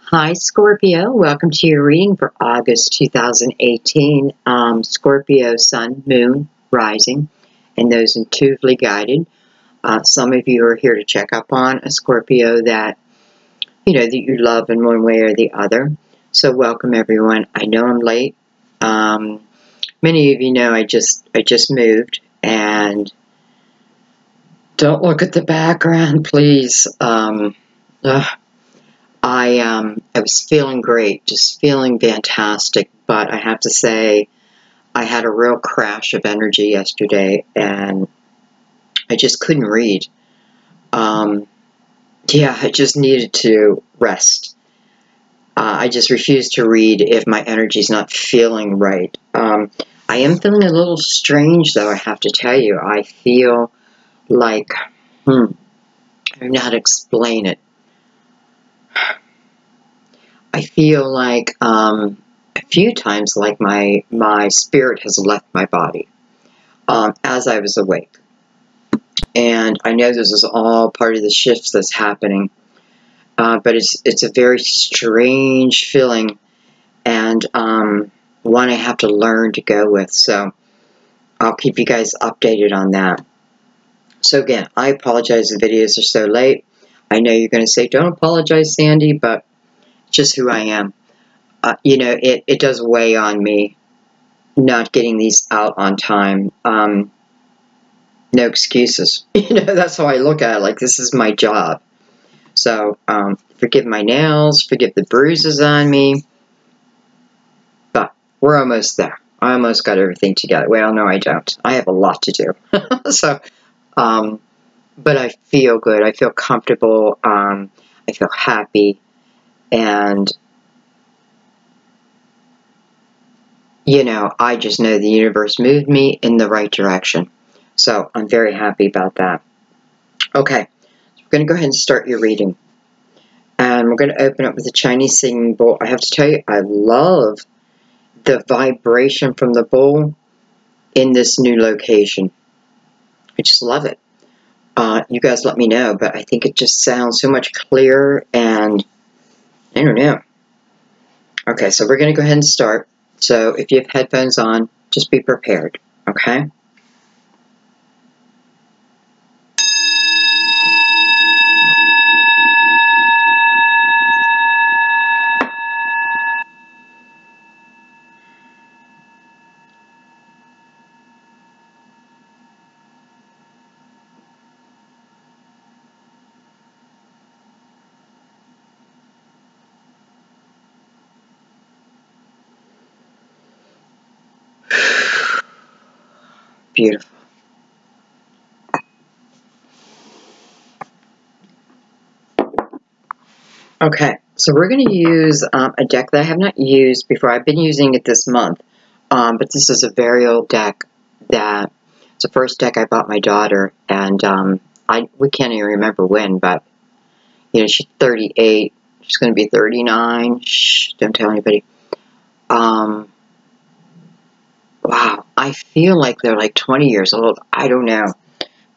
Hi, Scorpio. Welcome to your reading for August 2018. Scorpio, Sun, Moon, Rising, and those intuitively guided. Some of you are here to check up on a Scorpio that, that you love in one way or the other. So welcome, everyone. I know I'm late. Many of you know I just moved, and don't look at the background, please. I was feeling great, just feeling fantastic, but I have to say I had a real crash of energy yesterday, and I just couldn't read. I just needed to rest. I just refuse to read if my energy's not feeling right. I am feeling a little strange, though, I have to tell you. I feel like, I don't know how to explain it. I feel like a few times like my spirit has left my body as I was awake. And I know this is all part of the shifts that's happening, but it's a very strange feeling, and one I have to learn to go with. So I'll keep you guys updated on that. So again, I apologize the videos are so late. I know you're going to say, don't apologize, Sandy, but just who I am. It does weigh on me not getting these out on time. No excuses. That's how I look at it. Like, this is my job. So, forgive my nails, forgive the bruises on me. But we're almost there. I almost got everything together. Well, no, I don't. I have a lot to do. So, but I feel good. I feel comfortable. I feel happy. And I just know the universe moved me in the right direction. So I'm very happy about that. Okay, so we're going to go ahead and start your reading. And we're going to open up with the Chinese singing bowl. I have to tell you, I love the vibration from the bowl in this new location. I just love it. You guys let me know, but I think it just sounds so much clearer, and I don't know. Okay, so we're going to go ahead and start. So if you have headphones on, just be prepared, okay? Beautiful. Okay, so we're going to use a deck that I have not used before. I've been using it this month, but this is a very old deck that it's the first deck I bought my daughter, and we can't even remember when, but she's 38. She's going to be 39. Shh, don't tell anybody. Wow, I feel like they're like 20 years old. I don't know,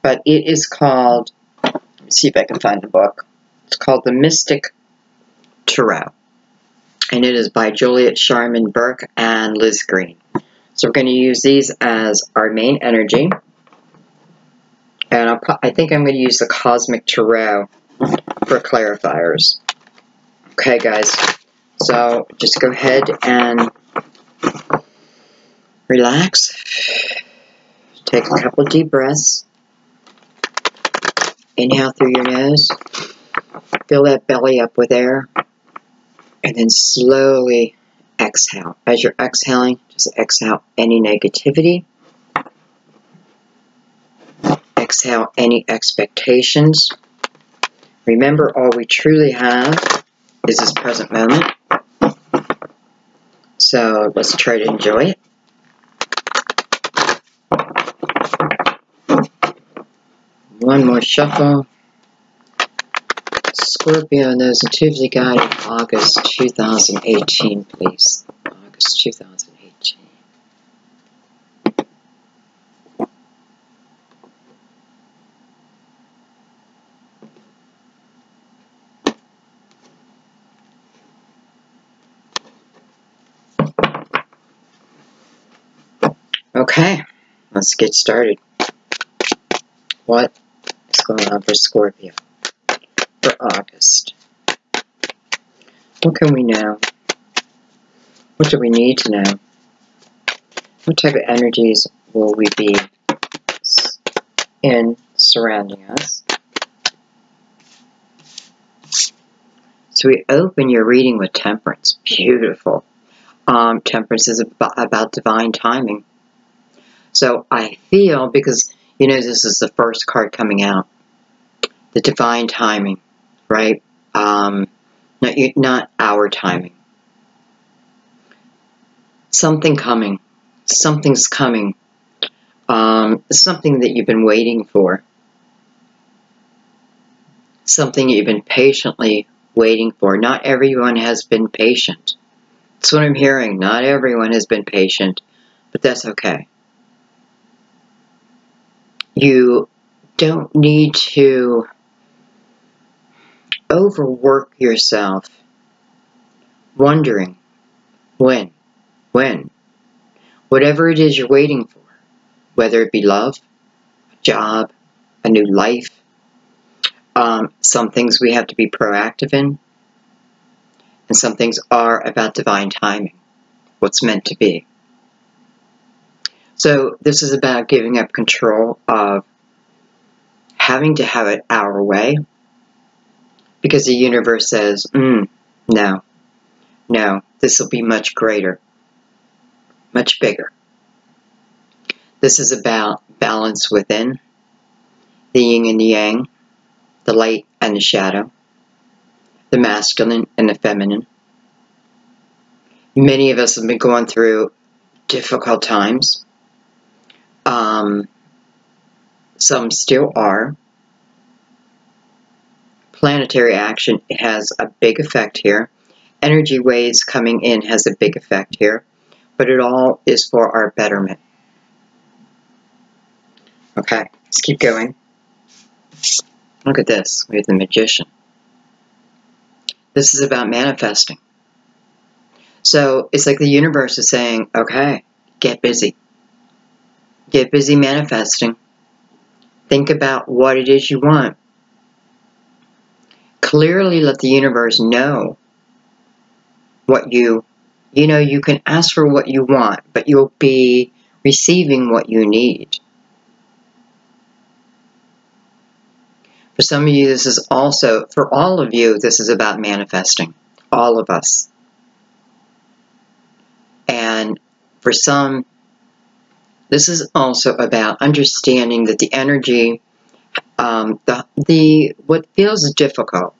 but it is called. Let me see if I can find the book. It's called The Mystic Tarot, and it is by Juliet Sharman Burke and Liz Green. So we're going to use these as our main energy, and I think I'm going to use the Cosmic Tarot for clarifiers. Okay, guys, so just go ahead and relax. Take a couple deep breaths. Inhale through your nose. Fill that belly up with air. And then slowly exhale. As you're exhaling, just exhale any negativity. Exhale any expectations. Remember, all we truly have is this present moment. So let's try to enjoy it. One more shuffle. Scorpio, and those intuitively guided August 2018, please. August 2018. Okay, let's get started. What is going on for Scorpio for August? What can we know? What do we need to know? What type of energies will we be in surrounding us? So we open your reading with Temperance. Beautiful. Temperance is about divine timing. So I feel, because, you know, this is the first card coming out, the divine timing, right? Not our timing. Something coming. Something's coming. Something that you've been waiting for. Something you've been patiently waiting for. Not everyone has been patient. That's what I'm hearing. Not everyone has been patient, but that's okay. You don't need to overwork yourself wondering when. Whatever it is you're waiting for, whether it be love, a job, a new life, some things we have to be proactive in, and some things are about divine timing, what's meant to be. So this is about giving up control of having to have it our way, because the universe says, no, this will be much greater, much bigger. This is about balance within, the yin and the yang, the light and the shadow, the masculine and the feminine. Many of us have been going through difficult times. Some still are. Planetary action has a big effect here. Energy waves coming in has a big effect here. But it all is for our betterment. Okay, let's keep going. Look at this. We have the Magician. This is about manifesting. So it's like the universe is saying, okay, get busy. Get busy manifesting. Think about what it is you want. Clearly let the universe know what you can ask for what you want, but you'll be receiving what you need. For some of you, this is also, for all of you, this is about manifesting. All of us. And for some, this is also about understanding that the energy, what feels difficult,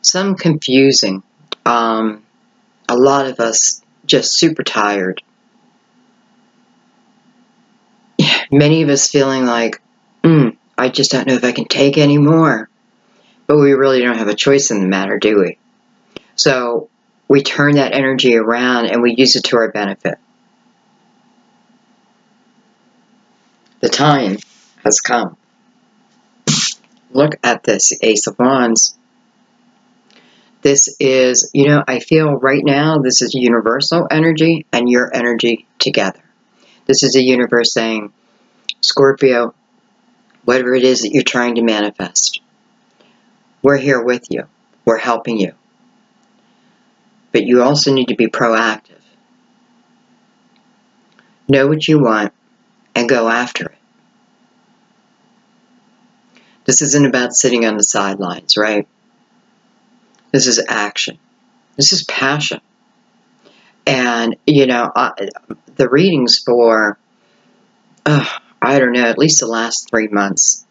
some confusing, a lot of us just super tired. Many of us feeling like, I just don't know if I can take any more. But we really don't have a choice in the matter, do we? So we turn that energy around and we use it to our benefit. The time has come. Look at this, the Ace of Wands. This is, I feel right now this is universal energy and your energy together. This is the universe saying, Scorpio, whatever it is that you're trying to manifest, we're here with you. We're helping you. But you also need to be proactive. Know what you want and go after it. This isn't about sitting on the sidelines, right? This is action. This is passion. And, the readings for, I don't know, at least the last 3 months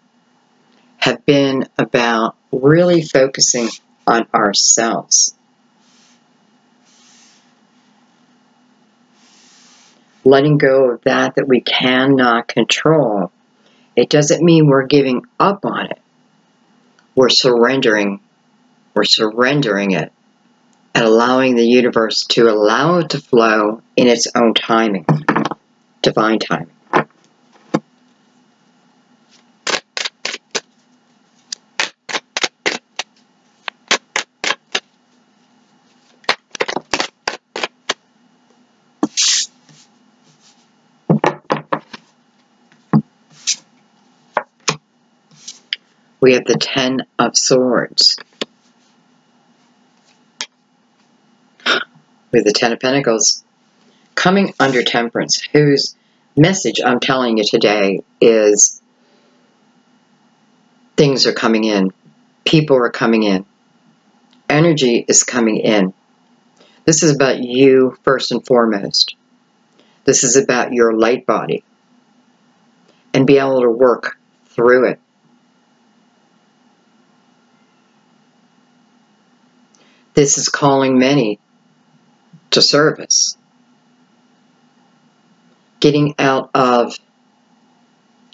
have been about really focusing on ourselves. Letting go of that we cannot control. It doesn't mean we're giving up on it. We're surrendering. We're surrendering it and allowing the universe to allow it to flow in its own timing. Divine timing. We have the Ten of Swords. We have the Ten of Pentacles. Coming under Temperance, whose message I'm telling you today is things are coming in. People are coming in. Energy is coming in. This is about you first and foremost. This is about your light body and be able to work through it. This is calling many to service. Getting out of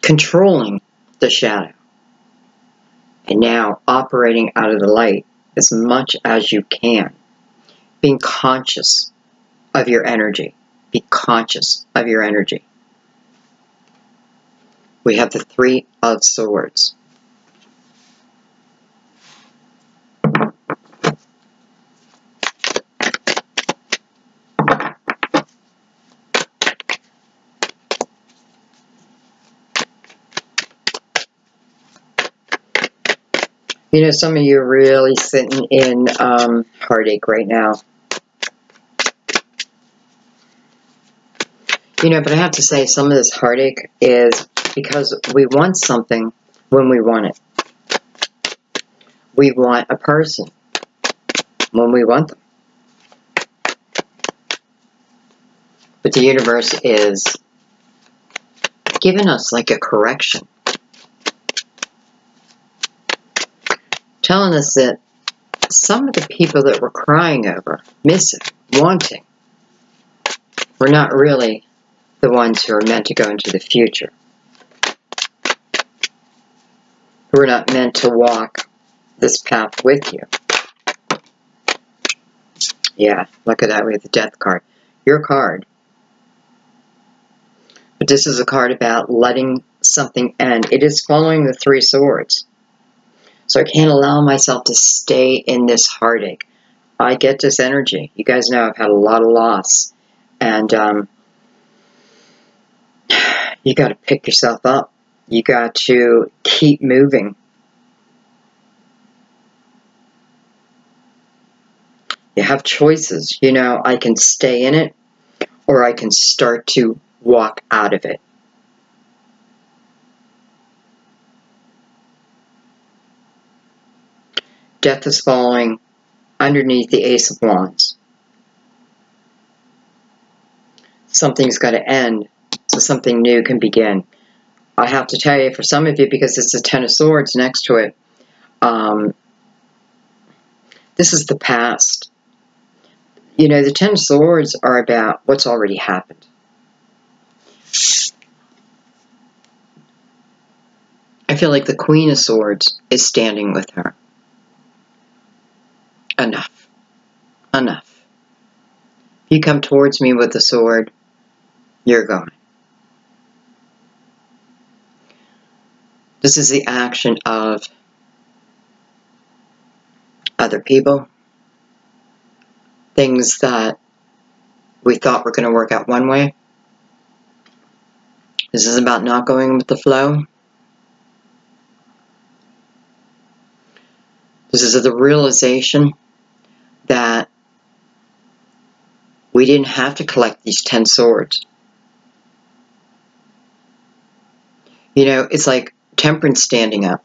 controlling the shadow. And now operating out of the light as much as you can. Being conscious of your energy. Be conscious of your energy. We have the Three of Swords. You know, some of you are really sitting in heartache right now. You know, but I have to say some of this heartache is because we want something when we want it. We want a person when we want them. But the universe is giving us like a correction. Telling us that some of the people that we're crying over, missing, wanting, were not really the ones who are meant to go into the future. Who are not meant to walk this path with you. Yeah, look at that. We have the Death card. Your card. But this is a card about letting something end. It is following the Three Swords. So I can't allow myself to stay in this heartache. I get this energy. You guys know I've had a lot of loss. And you got to pick yourself up. You got to keep moving. You have choices. You know, I can stay in it or I can start to walk out of it. Death is following underneath the Ace of Wands. Something's got to end so something new can begin. I have to tell you, for some of you, because it's the Ten of Swords next to it, this is the past. You know, the Ten of Swords are about what's already happened. I feel like the Queen of Swords is standing with her. Enough. Enough. If you come towards me with the sword, you're going. This is the action of other people. Things that we thought were going to work out one way. This is about not going with the flow. This is the realization that we didn't have to collect these 10 swords. You know, it's like Temperance standing up,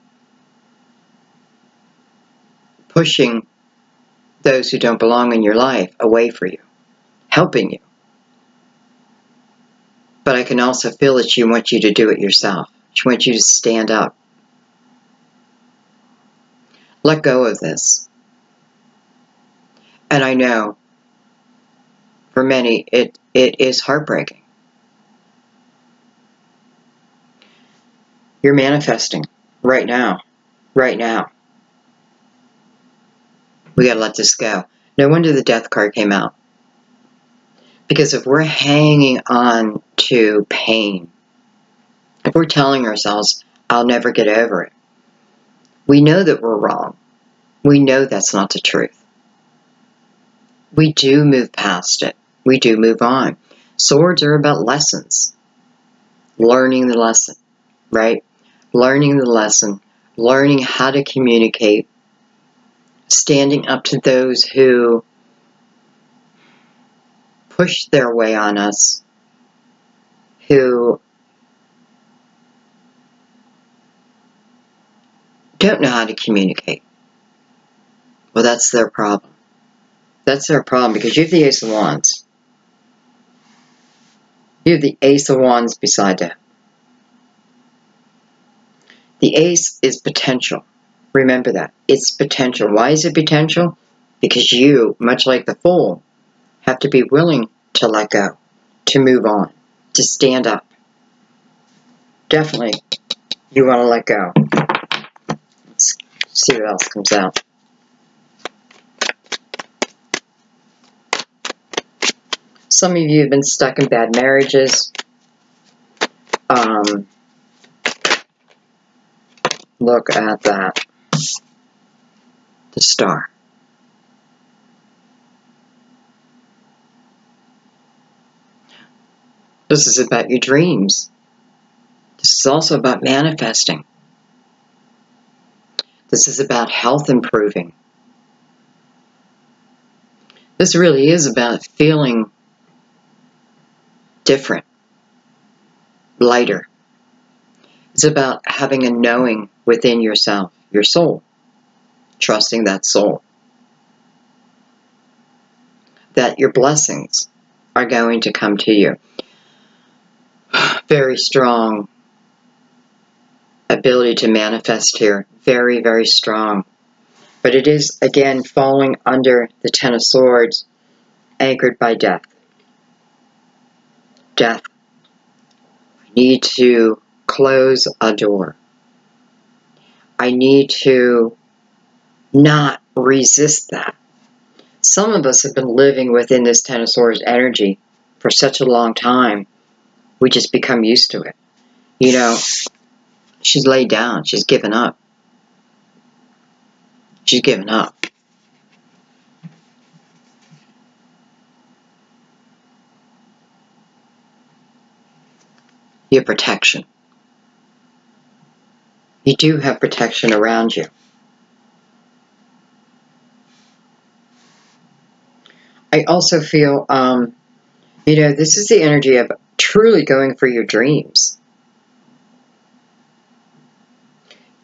pushing those who don't belong in your life away for you, helping you. But I can also feel that she wants you to do it yourself. She wants you to stand up. Let go of this. And I know, for many, it is heartbreaking. You're manifesting right now. Right now. We gotta let this go. No wonder the Death card came out. Because if we're hanging on to pain, if we're telling ourselves, I'll never get over it, we know that we're wrong. We know that's not the truth. We do move past it. We do move on. Swords are about lessons. Learning the lesson, right? Learning the lesson, learning how to communicate, standing up to those who push their way on us, who don't know how to communicate. Well, that's their problem. That's their problem, because you have the Ace of Wands. You have the Ace of Wands beside that. The Ace is potential. Remember that. It's potential. Why is it potential? Because you, much like the Fool, have to be willing to let go, to move on, to stand up. Definitely, you want to let go. Let's see what else comes out. Some of you have been stuck in bad marriages. Look at that. The Star. This is about your dreams. This is also about manifesting. This is about health improving. This really is about feeling different, lighter. It's about having a knowing within yourself, your soul, trusting that soul, that your blessings are going to come to you. Very strong ability to manifest here. Very, very strong. But it is, again, falling under the Ten of Swords, anchored by death. Death. I need to close a door. I need to not resist that. Some of us have been living within this Ten of Swords energy for such a long time, we just become used to it. You know, she's laid down. She's given up. She's given up. Your protection. You do have protection around you. I also feel, you know, this is the energy of truly going for your dreams.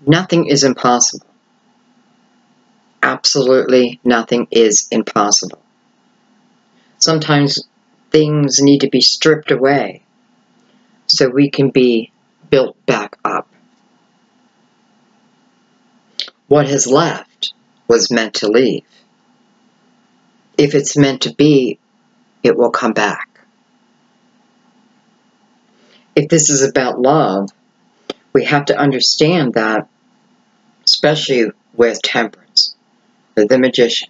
Nothing is impossible. Absolutely nothing is impossible. Sometimes things need to be stripped away so we can be built back up. What has left was meant to leave. If it's meant to be, it will come back. If this is about love, we have to understand that, especially with Temperance, the Magician,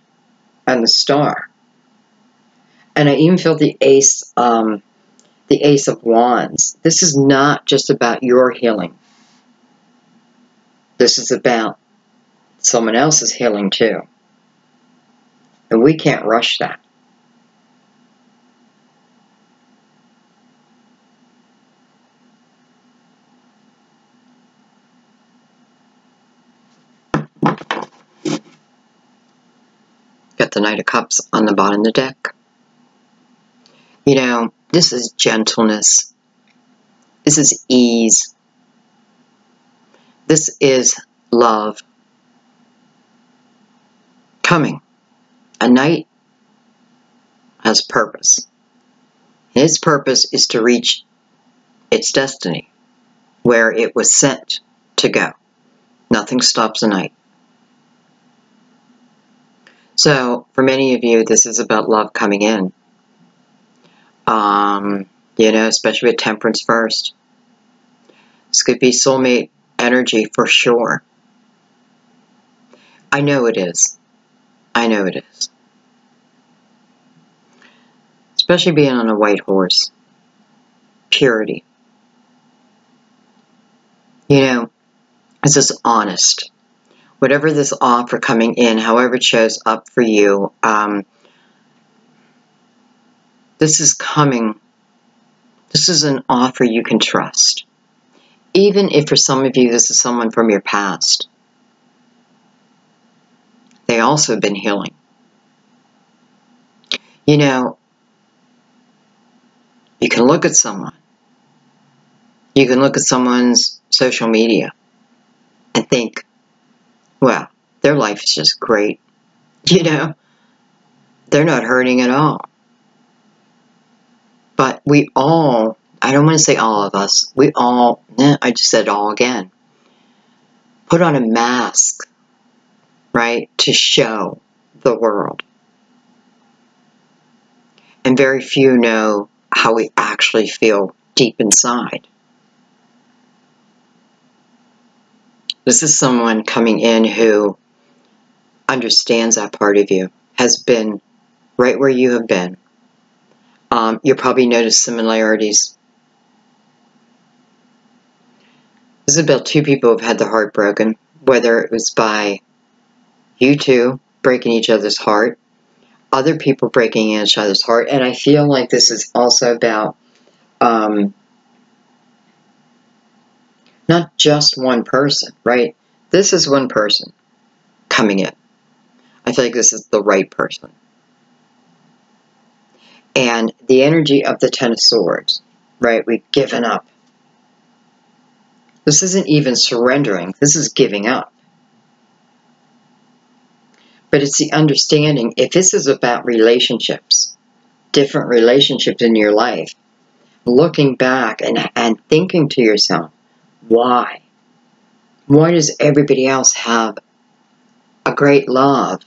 and the Star. And I even feel the Ace of Wands. This is not just about your healing. This is about someone else's healing too. And we can't rush that. Got the Knight of Cups on the bottom of the deck. You know, this is gentleness. This is ease. This is love. Coming. A knight has purpose. His purpose is to reach its destiny, where it was sent to go. Nothing stops a knight. So, for many of you, this is about love coming in. You know, especially with Temperance first. This could be soulmate energy for sure. I know it is. I know it is. Especially being on a white horse. Purity. You know, this is honest. Whatever this offer coming in, however it shows up for you, this is coming. This is an offer you can trust. Even if for some of you this is someone from your past. they also have been healing. You know, you can look at someone. You can look at someone's social media and think, well, their life is just great. You know, they're not hurting at all. But we all, I don't want to say all of us, we all, I just said all again, put on a mask, right, to show the world. And very few know how we actually feel deep inside. This is someone coming in who understands that part of you, has been right where you have been. You'll probably notice similarities. This is about two people who have had their heart broken, whether it was by you two breaking each other's heart, other people breaking each other's heart, and I feel like this is also about not just one person, right? This is one person coming in. I feel like this is the right person. And the energy of the Ten of Swords, right? We've given up. This isn't even surrendering. This is giving up. But it's the understanding, if this is about relationships, different relationships in your life, looking back and thinking to yourself, why? Why does everybody else have a great love,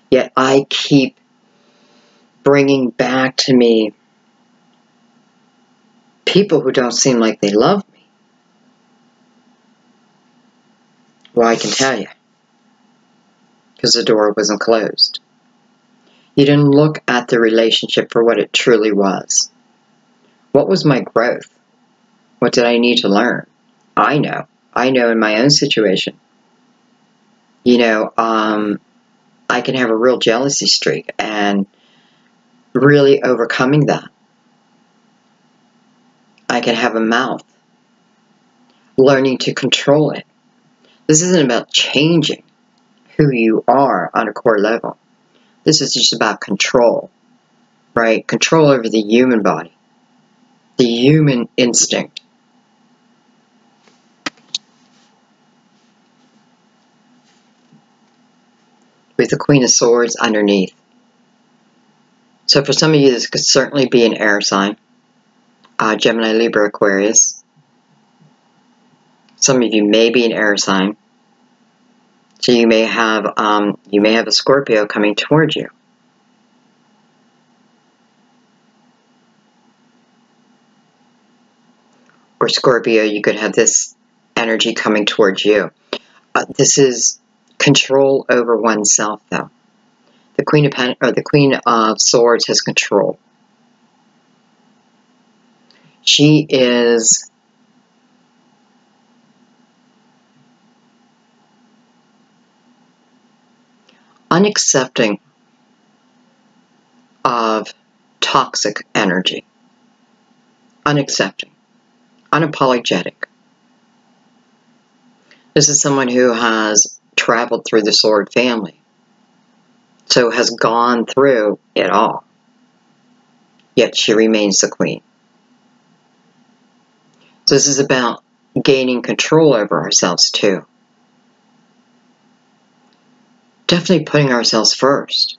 yet I keep bringing back to me people who don't seem like they love me? Well, I can tell you, because the door wasn't closed. You didn't look at the relationship for what it truly was. What was my growth? What did I need to learn? I know in my own situation, you know, I can have a real jealousy streak, and really overcoming that. I can have a mouth, learning to control it. This isn't about changing who you are on a core level. This is just about control, right? Control over the human body, the human instinct. With the Queen of Swords underneath. So for some of you, this could certainly be an air sign. Gemini, Libra, Aquarius. Some of you may be an air sign. So you may have a Scorpio coming towards you. Or Scorpio, you could have this energy coming towards you. This is control over oneself, though. The Queen of Swords has control. She is unaccepting of toxic energy. Unaccepting. Unapologetic. This is someone who has traveled through the Sword family. So has gone through it all. Yet she remains the queen. So this is about gaining control over ourselves too. Definitely putting ourselves first.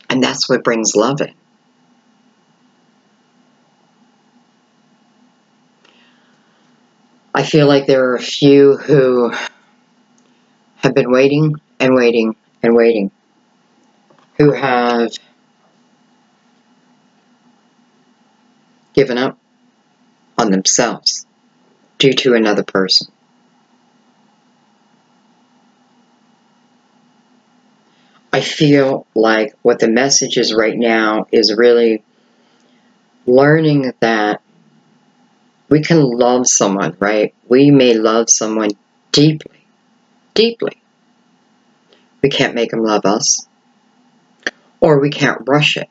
And that's what brings love in. I feel like there are a few who have been waiting and waiting and waiting, who have given up on themselves due to another person. I feel like what the message is right now is really learning that we can love someone, right? We may love someone deeply, deeply. We can't make them love us, or we can't rush it.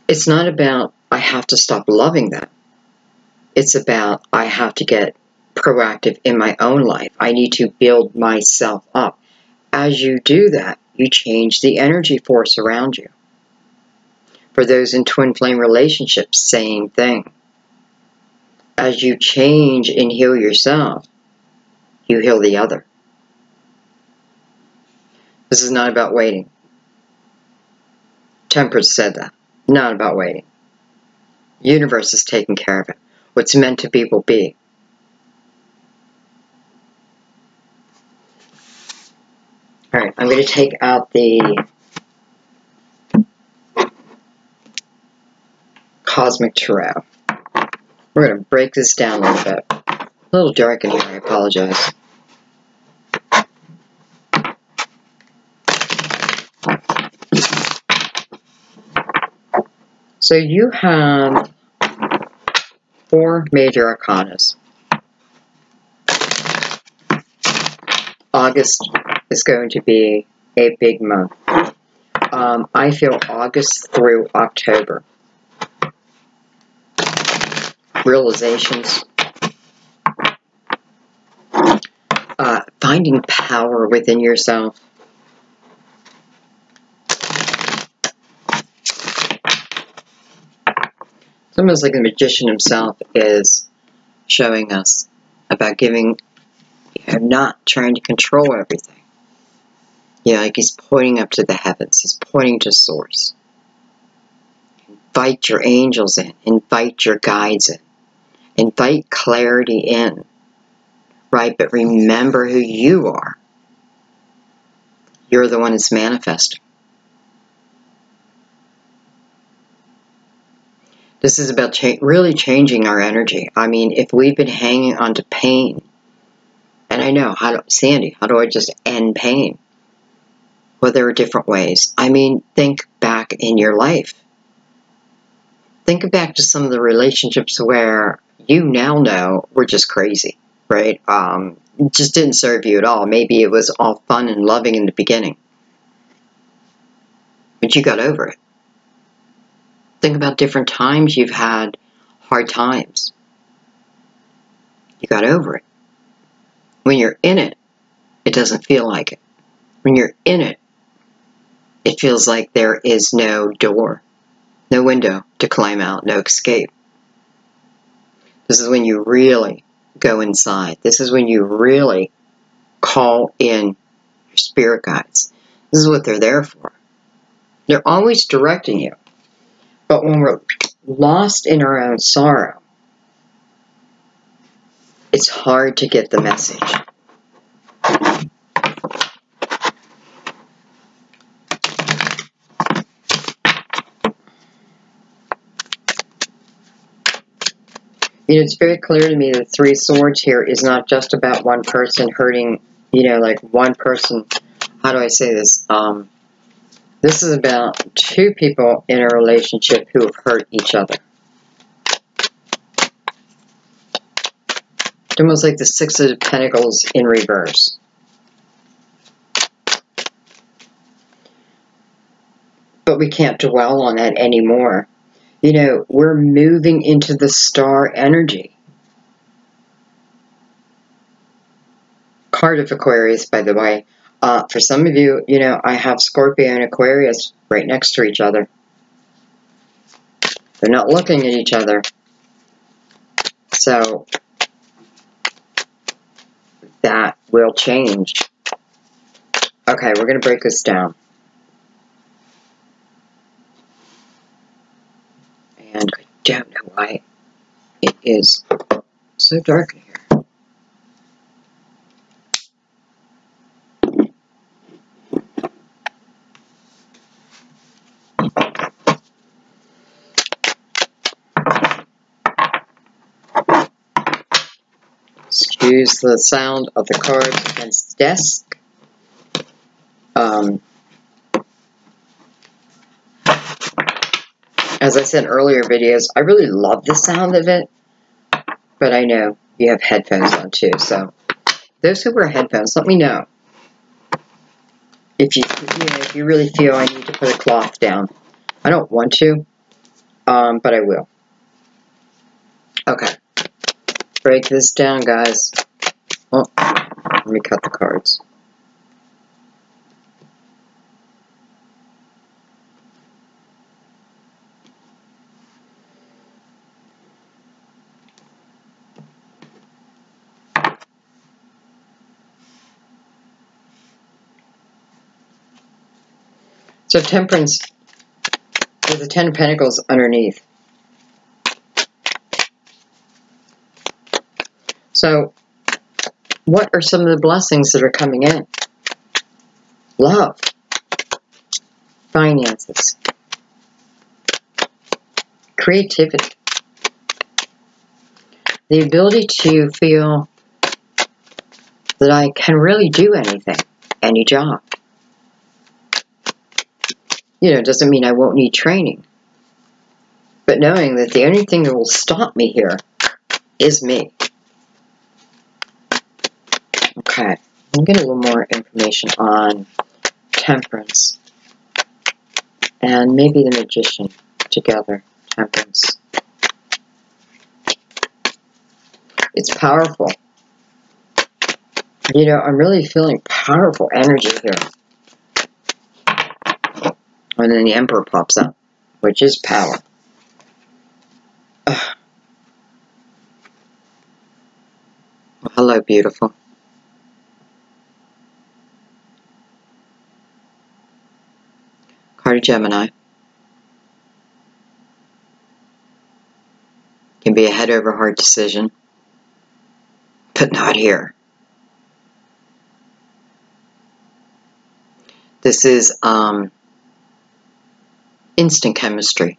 It's not about, I have to stop loving them. It's about, I have to get proactive in my own life. I need to build myself up. As you do that, you change the energy force around you. For those in twin flame relationships, same thing. As you change and heal yourself, you heal the other. This is not about waiting. Temperance said that. Not about waiting. The universe is taking care of it. What's meant to be will be. Alright, I'm going to take out the Cosmic Tarot. We're going to break this down a little bit. A little dark in here, I apologize. So you have 4 major arcanas. August is going to be a big month. I feel August through October. Realizations. Finding power within yourself. It's almost like the magician himself is showing us about giving, not trying to control everything. Like he's pointing up to the heavens. He's pointing to source. Invite your angels in. Invite your guides in. Invite clarity in. Right? But remember who you are. You're the one that's manifesting. This is about really changing our energy. I mean, if we've been hanging on to pain, and I know, Sandy, how do I just end pain? Well, there are different ways. I mean, think back in your life. Think back to some of the relationships where you now know were just crazy, right? It just didn't serve you at all. Maybe it was all fun and loving in the beginning. But you got over it. Think about different times you've had hard times. You got over it. When you're in it, it doesn't feel like it. When you're in it, it feels like there is no door, no window to climb out, no escape. This is when you really go inside. This is when you really call in your spirit guides. This is what they're there for. They're always directing you. But when we're lost in our own sorrow, it's hard to get the message. It's very clear to me that 3 Swords here is not just about one person hurting, like one person. How do I say this? This is about 2 people in a relationship who have hurt each other. It's almost like the 6 of Pentacles in reverse. But we can't dwell on that anymore. We're moving into the star energy. Card of Aquarius, by the way. For some of you, I have Scorpio and Aquarius right next to each other. They're not looking at each other. So, that will change. Okay, we're going to break this down. And I don't know why it is so dark in here. Excuse the sound of the cards against the desk. As I said in earlier videos, I really love the sound of it, but I know you have headphones on too, so those who wear headphones, let me know if you really feel I need to put a cloth down. I don't want to, but I will. Okay, break this down, guys. Oh, let me cut the cards. So Temperance, with the Ten of Pentacles underneath. So, what are some of the blessings that are coming in? Love. Finances. Creativity. The ability to feel that I can really do anything, any job. You know, it doesn't mean I won't need training. But knowing that the only thing that will stop me here is me. Okay, I'm getting a little more information on Temperance and maybe the Magician together. Temperance. It's powerful. You know, I'm really feeling powerful energy here. And then the Emperor pops up, which is power. Well, hello, beautiful. Card of Gemini. Can be a head over heart decision, but not here. This is instant chemistry.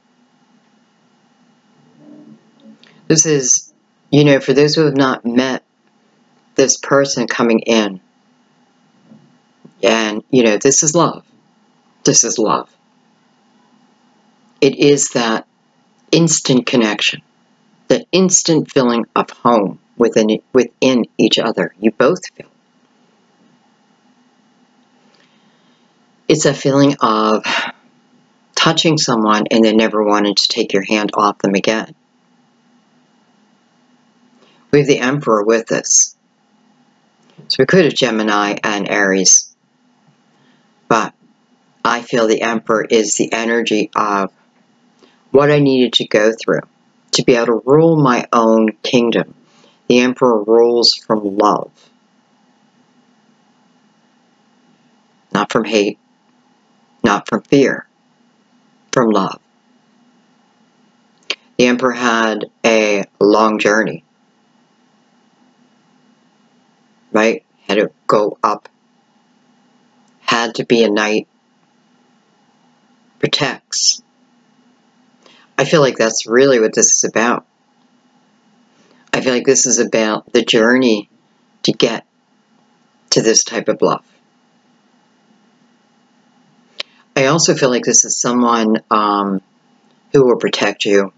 This is, you know, for those who have not met this person coming in, and, you know, this is love. This is love. It is that instant connection, the instant feeling of home within each other. You both feel. It's a feeling of touching someone and then never wanting to take your hand off them again. We have the Emperor with us. So we could have Gemini and Aries. But I feel the Emperor is the energy of what I needed to go through to be able to rule my own kingdom. The Emperor rules from love. Not from hate. Not from fear. From love. The Emperor had a long journey. Right? Had to go up. Had to be a knight. Protects. I feel like that's really what this is about. I feel like this is about the journey to get to this type of love. I also feel like this is someone who will protect you.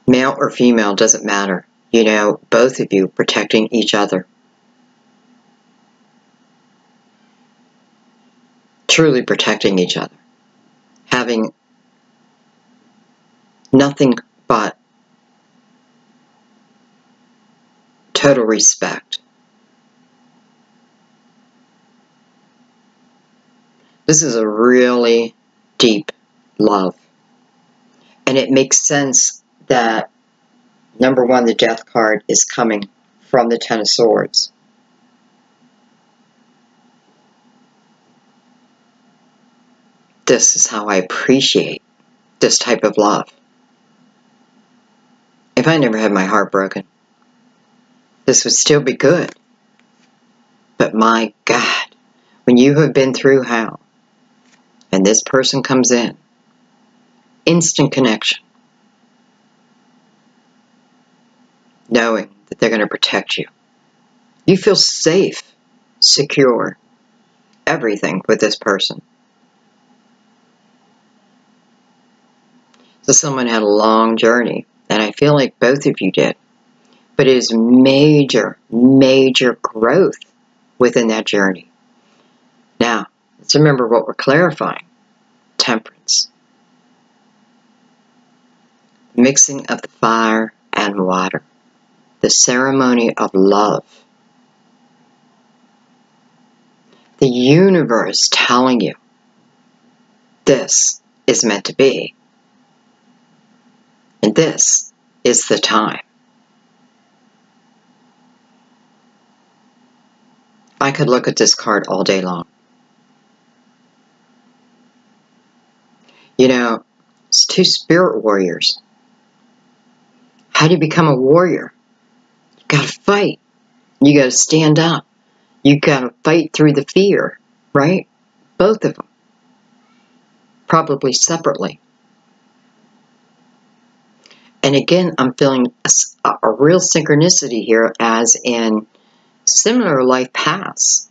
Male or female, doesn't matter. You know, both of you protecting each other. Truly protecting each other. Having nothing but total respect. This is a really deep love. And it makes sense that, number one, the Death card is coming from the Ten of Swords. This is how I appreciate this type of love. If I never had my heart broken, this would still be good. But my God, when you have been through hell, and this person comes in, instant connection. Knowing that they're going to protect you. You feel safe, secure, everything with this person. So someone had a long journey, and I feel like both of you did. But it is major, major growth within that journey. Now, let's remember what we're clarifying. Temperance. Mixing of the fire and and water. The ceremony of love. The universe telling you this is meant to be. And this is the time. I could look at this card all day long. You know, it's two spirit warriors. How do you become a warrior? You gotta fight. You gotta stand up. You gotta fight through the fear, right? Both of them. Probably separately. And again, I'm feeling a real synchronicity here, as in similar life paths.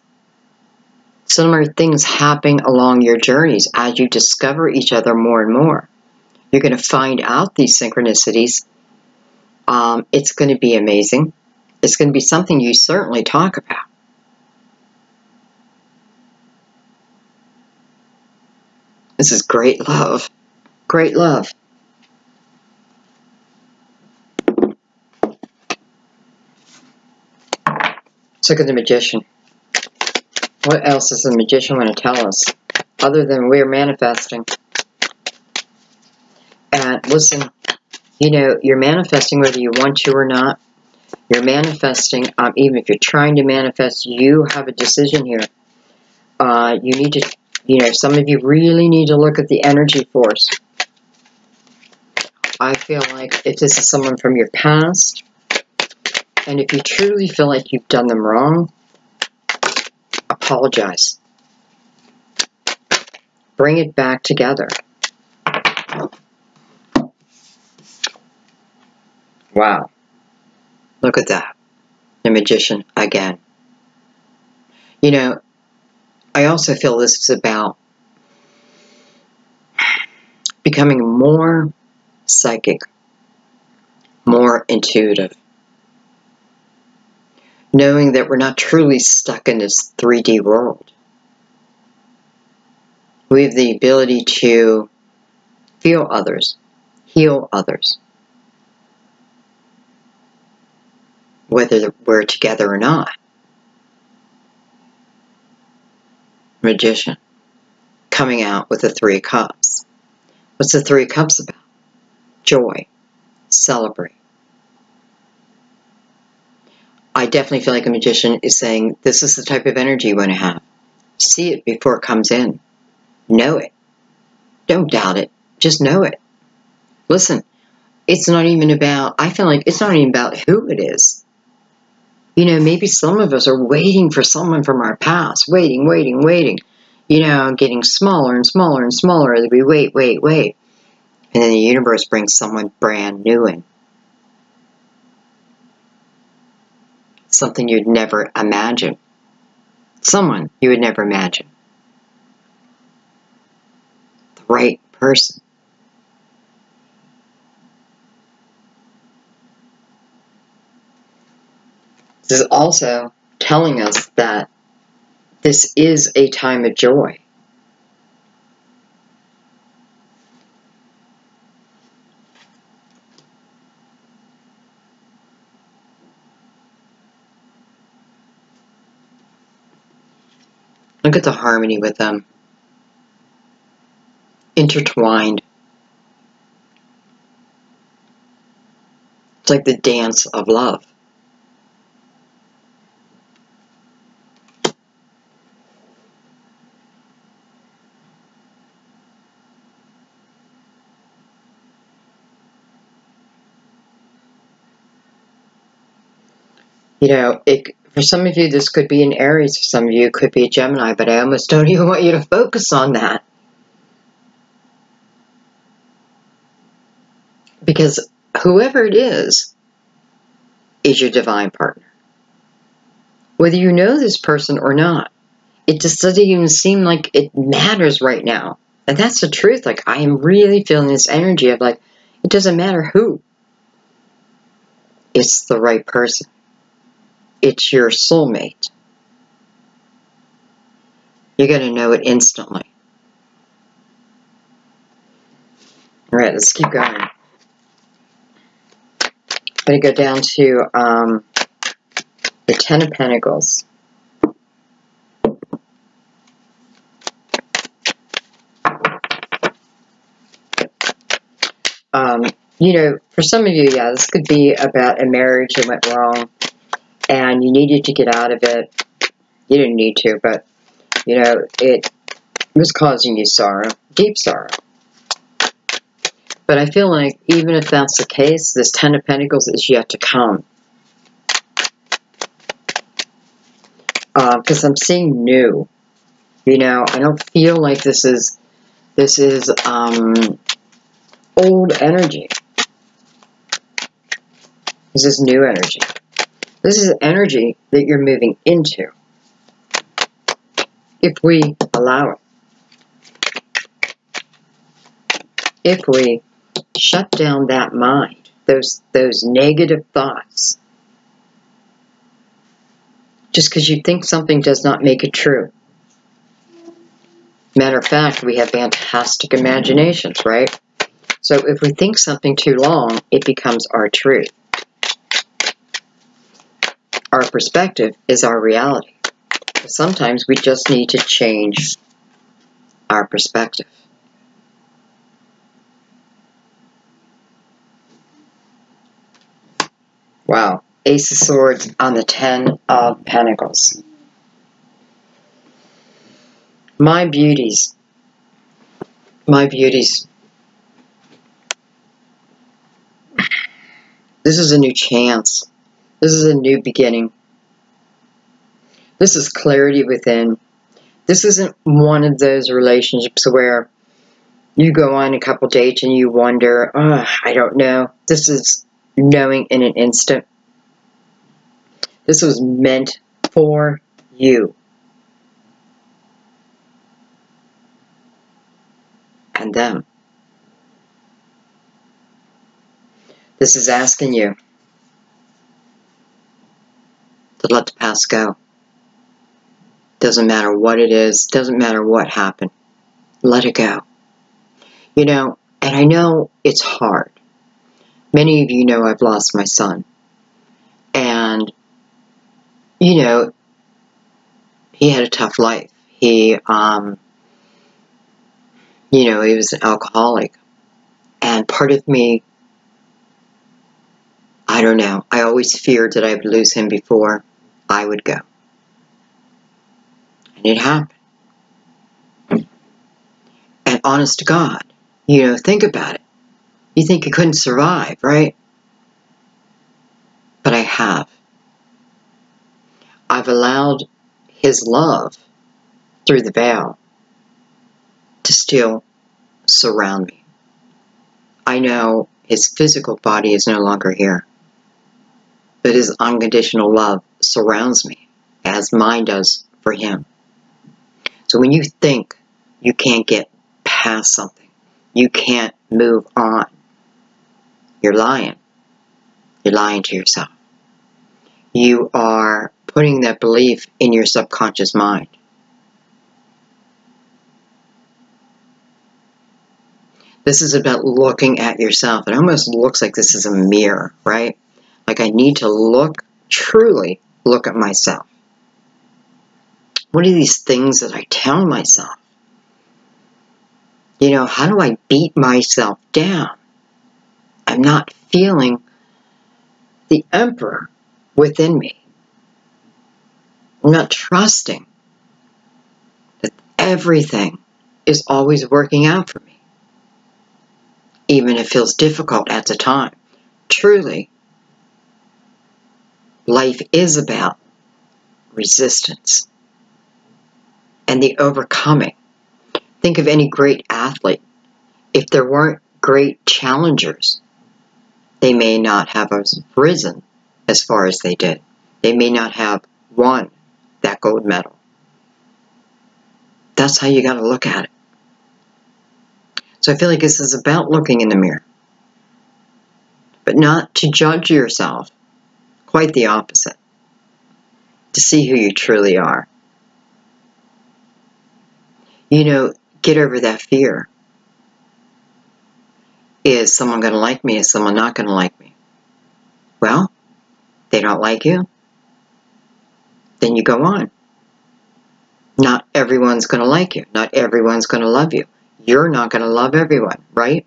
Similar things happening along your journeys as you discover each other more and more. You're going to find out these synchronicities. It's going to be amazing. It's going to be something you certainly talk about. This is great love. Great love. Let's look at the Magician. What else does the Magician want to tell us? Other than we're manifesting. And listen, you know, you're manifesting whether you want to or not. You're manifesting, even if you're trying to manifest, you have a decision here. You need to, you know, some of you really need to look at the energy force. I feel like if this is someone from your past, and if you truly feel like you've done them wrong, apologize. Bring it back together. Wow. Look at that. The Magician again. You know, I also feel this is about becoming more psychic, more intuitive. Knowing that we're not truly stuck in this 3D world. We have the ability to feel others, heal others. Whether we're together or not. Magician. Coming out with the 3 cups. What's the 3 cups about? Joy. Celebrate. I definitely feel like a magician is saying, this is the type of energy you want to have. See it before it comes in. Know it. Don't doubt it. Just know it. Listen, it's not even about, I feel like it's not even about who it is. You know, maybe some of us are waiting for someone from our past. Waiting. You know, getting smaller and smaller and smaller as we wait. And then the universe brings someone brand new in. Something you'd never imagine. Someone you would never imagine. The right person. This is also telling us that this is a time of joy. Look at the harmony with them. Intertwined. It's like the dance of love. You know, for some of you, this could be an Aries. For some of you, it could be a Gemini. But I almost don't even want you to focus on that. Because whoever it is your divine partner. Whether you know this person or not. It just doesn't even seem like it matters right now. And that's the truth. Like, I am really feeling this energy of like, it doesn't matter who. It's the right person. It's your soulmate. You're going to know it instantly. All right, let's keep going. going to go down to the Ten of Pentacles. You know, for some of you, yeah, this could be about a marriage that went wrong and you needed to get out of it. You didn't need to, but, you know, it was causing you sorrow, deep sorrow. But I feel like even if that's the case, this Ten of Pentacles is yet to come. Because I'm seeing new. You know, I don't feel like this is old energy. This is new energy. This is energy that you're moving into, if we allow it. If we shut down that mind, those negative thoughts. Just because you think something does not make it true. Matter of fact, we have fantastic imaginations, right? So if we think something too long, it becomes our truth. Our perspective is our reality. Sometimes we just need to change our perspective. Wow. Ace of Swords on the Ten of Pentacles. My beauties. My beauties. This is a new chance. This is a new beginning. This is clarity within. This isn't one of those relationships where you go on a couple dates and you wonder, oh, I don't know. This is knowing in an instant. This was meant for you. And them. This is asking you to let the past go. Doesn't matter what it is. Doesn't matter what happened. Let it go. You know, and I know it's hard. Many of you know I've lost my son. And, you know, he had a tough life. He, you know, he was an alcoholic. And part of me, I don't know, I always feared that I would lose him before I would go. And it happened. And honest to God, you know, think about it. You think you couldn't survive, right? But I have. I've allowed his love through the veil to still surround me. I know his physical body is no longer here, but his unconditional love surrounds me as mine does for him. So when you think you can't get past something, you can't move on, you're lying. You're lying to yourself. You are putting that belief in your subconscious mind. This is about looking at yourself. It almost looks like this is a mirror, right? Like I need to look, truly look at myself. What are these things that I tell myself? You know, how do I beat myself down? I'm not feeling the emperor within me. I'm not trusting that everything is always working out for me. Even if it feels difficult at the time. Truly, life is about resistance and the overcoming. Think of any great athlete. If there weren't great challengers, they may not have risen as far as they did. They may not have won that gold medal. That's how you got to look at it. So I feel like this is about looking in the mirror. But not to judge yourself. Quite the opposite. To see who you truly are. You know, get over that fear. Is someone going to like me? Is someone not going to like me? don't like you, then you go on. Not everyone's going to like you. Not everyone's going to love you. You're not going to love everyone, right?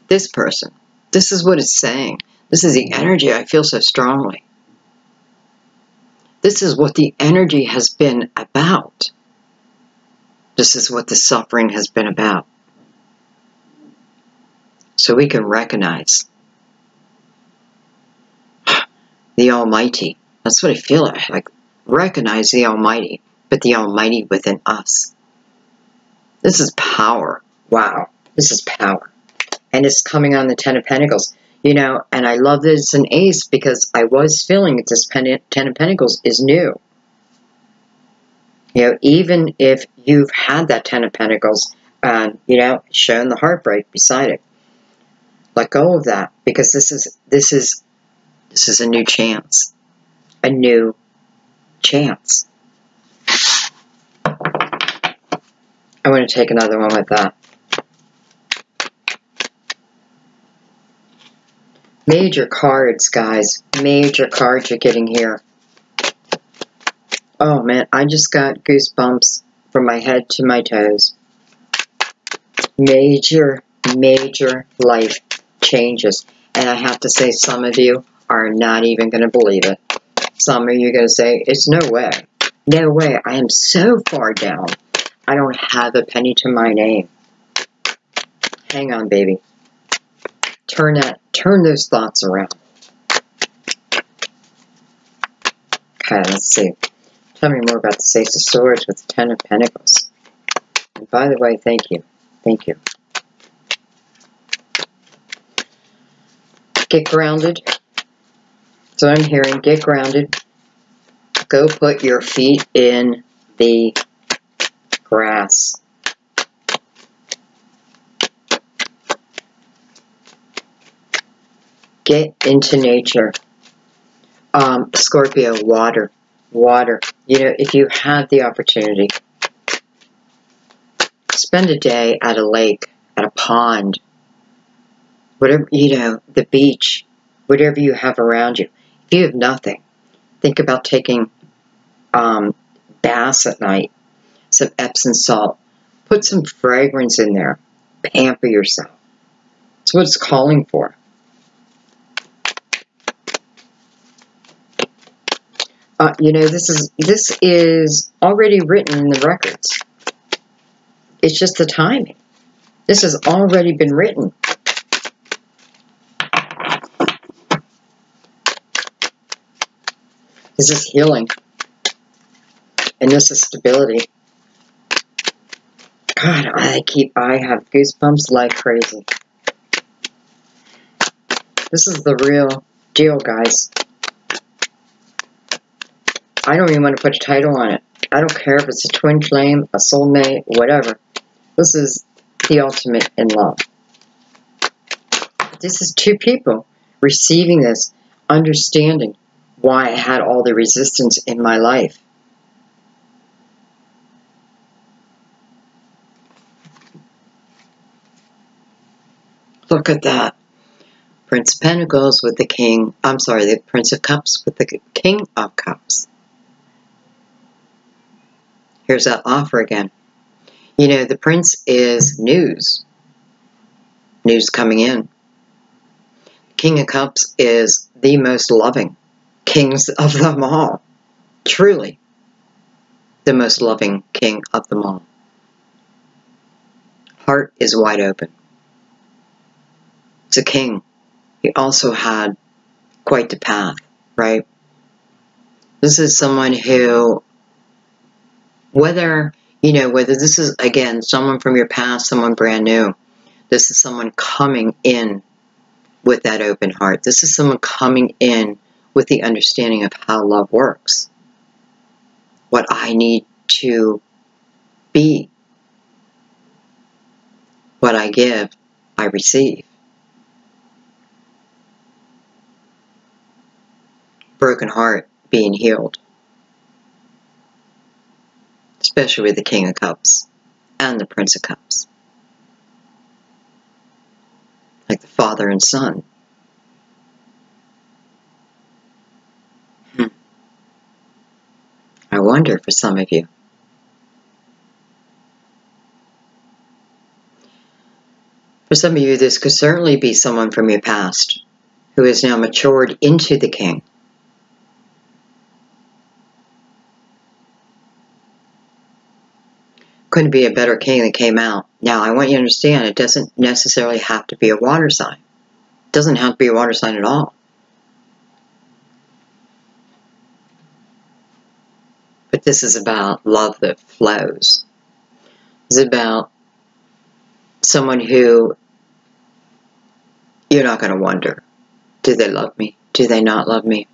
This person. This is what it's saying. This is the energy I feel so strongly. This is what the energy has been about. This is what the suffering has been about. So we can recognize the Almighty. That's what I feel like. Recognize the Almighty, but the Almighty within us. This is power. Wow. This is power. And it's coming on the Ten of Pentacles. You know, and I love that it's an ace because I was feeling that this Ten of Pentacles is new. You know, even if you've had that Ten of Pentacles, you know, shown the heartbreak beside it. Let go of that because this is a new chance. A new chance. I want to take another one with that. Major cards, guys. Major cards you're getting here. Oh, man. I just got goosebumps from my head to my toes. Major, major life changes. And I have to say, some of you are not even going to believe it. Some of you are going to say, it's no way. No way. I am so far down. I don't have a penny to my name. Hang on, baby. Turn those thoughts around. Okay, let's see. Tell me more about the Six of Swords with the Ten of Pentacles. And by the way, thank you. Thank you. Get grounded. So I'm hearing, get grounded. Go put your feet in the grass. Get into nature. Scorpio, water. Water. You know, if you have the opportunity, spend a day at a lake, at a pond, whatever, you know, the beach, whatever you have around you. If you have nothing, think about taking baths at night, some Epsom salt, put some fragrance in there, pamper yourself. That's what it's calling for. You know, this is already written in the records. It's just the timing. This has already been written. This is healing. And this is stability. God, I have goosebumps like crazy. This is the real deal, guys. I don't even want to put a title on it. I don't care if it's a twin flame, a soulmate, whatever. This is the ultimate in love. This is two people receiving this, understanding why I had all the resistance in my life. Look at that. Prince of Pentacles with the King. I'm sorry, the Prince of Cups with the King of Cups. Here's that offer again. You know, the Prince is news. News coming in. King of Cups is the most loving kings of them all. Truly, the most loving king of them all. Heart is wide open. It's a king. He also had quite the path, right? This is someone who, whether this is, again, someone from your past, someone brand new, this is someone coming in with that open heart. This is someone coming in with the understanding of how love works. What I need to be. What I give, I receive. Broken heart being healed. Especially with the King of Cups and the Prince of Cups. Like the father and son. I wonder for some of you. For some of you, this could certainly be someone from your past who has now matured into the king. Couldn't be a better king that came out. Now, I want you to understand, it doesn't necessarily have to be a water sign. It doesn't have to be a water sign at all. But this is about love that flows. This is about someone who you're not going to wonder, do they love me? Do they not love me?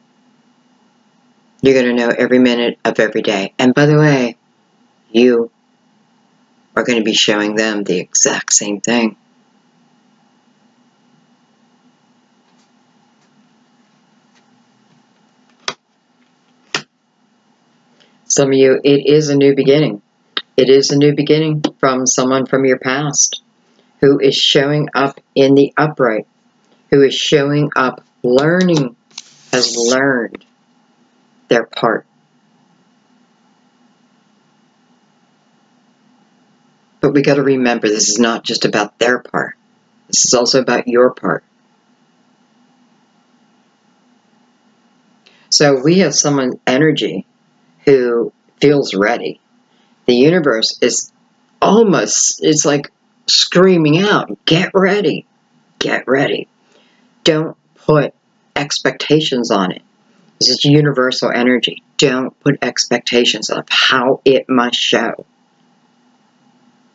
You're going to know every minute of every day. And by the way, you are going to be showing them the exact same thing. Some of you, it is a new beginning. It is a new beginning from someone from your past who is showing up in the upright, who is showing up learning, has learned their part. But we got to remember, this is not just about their part. This is also about your part. So we have someone energy who feels ready. The universe is almost, it's like screaming out, get ready, get ready. Don't put expectations on it. This is universal energy. Don't put expectations of how it must show.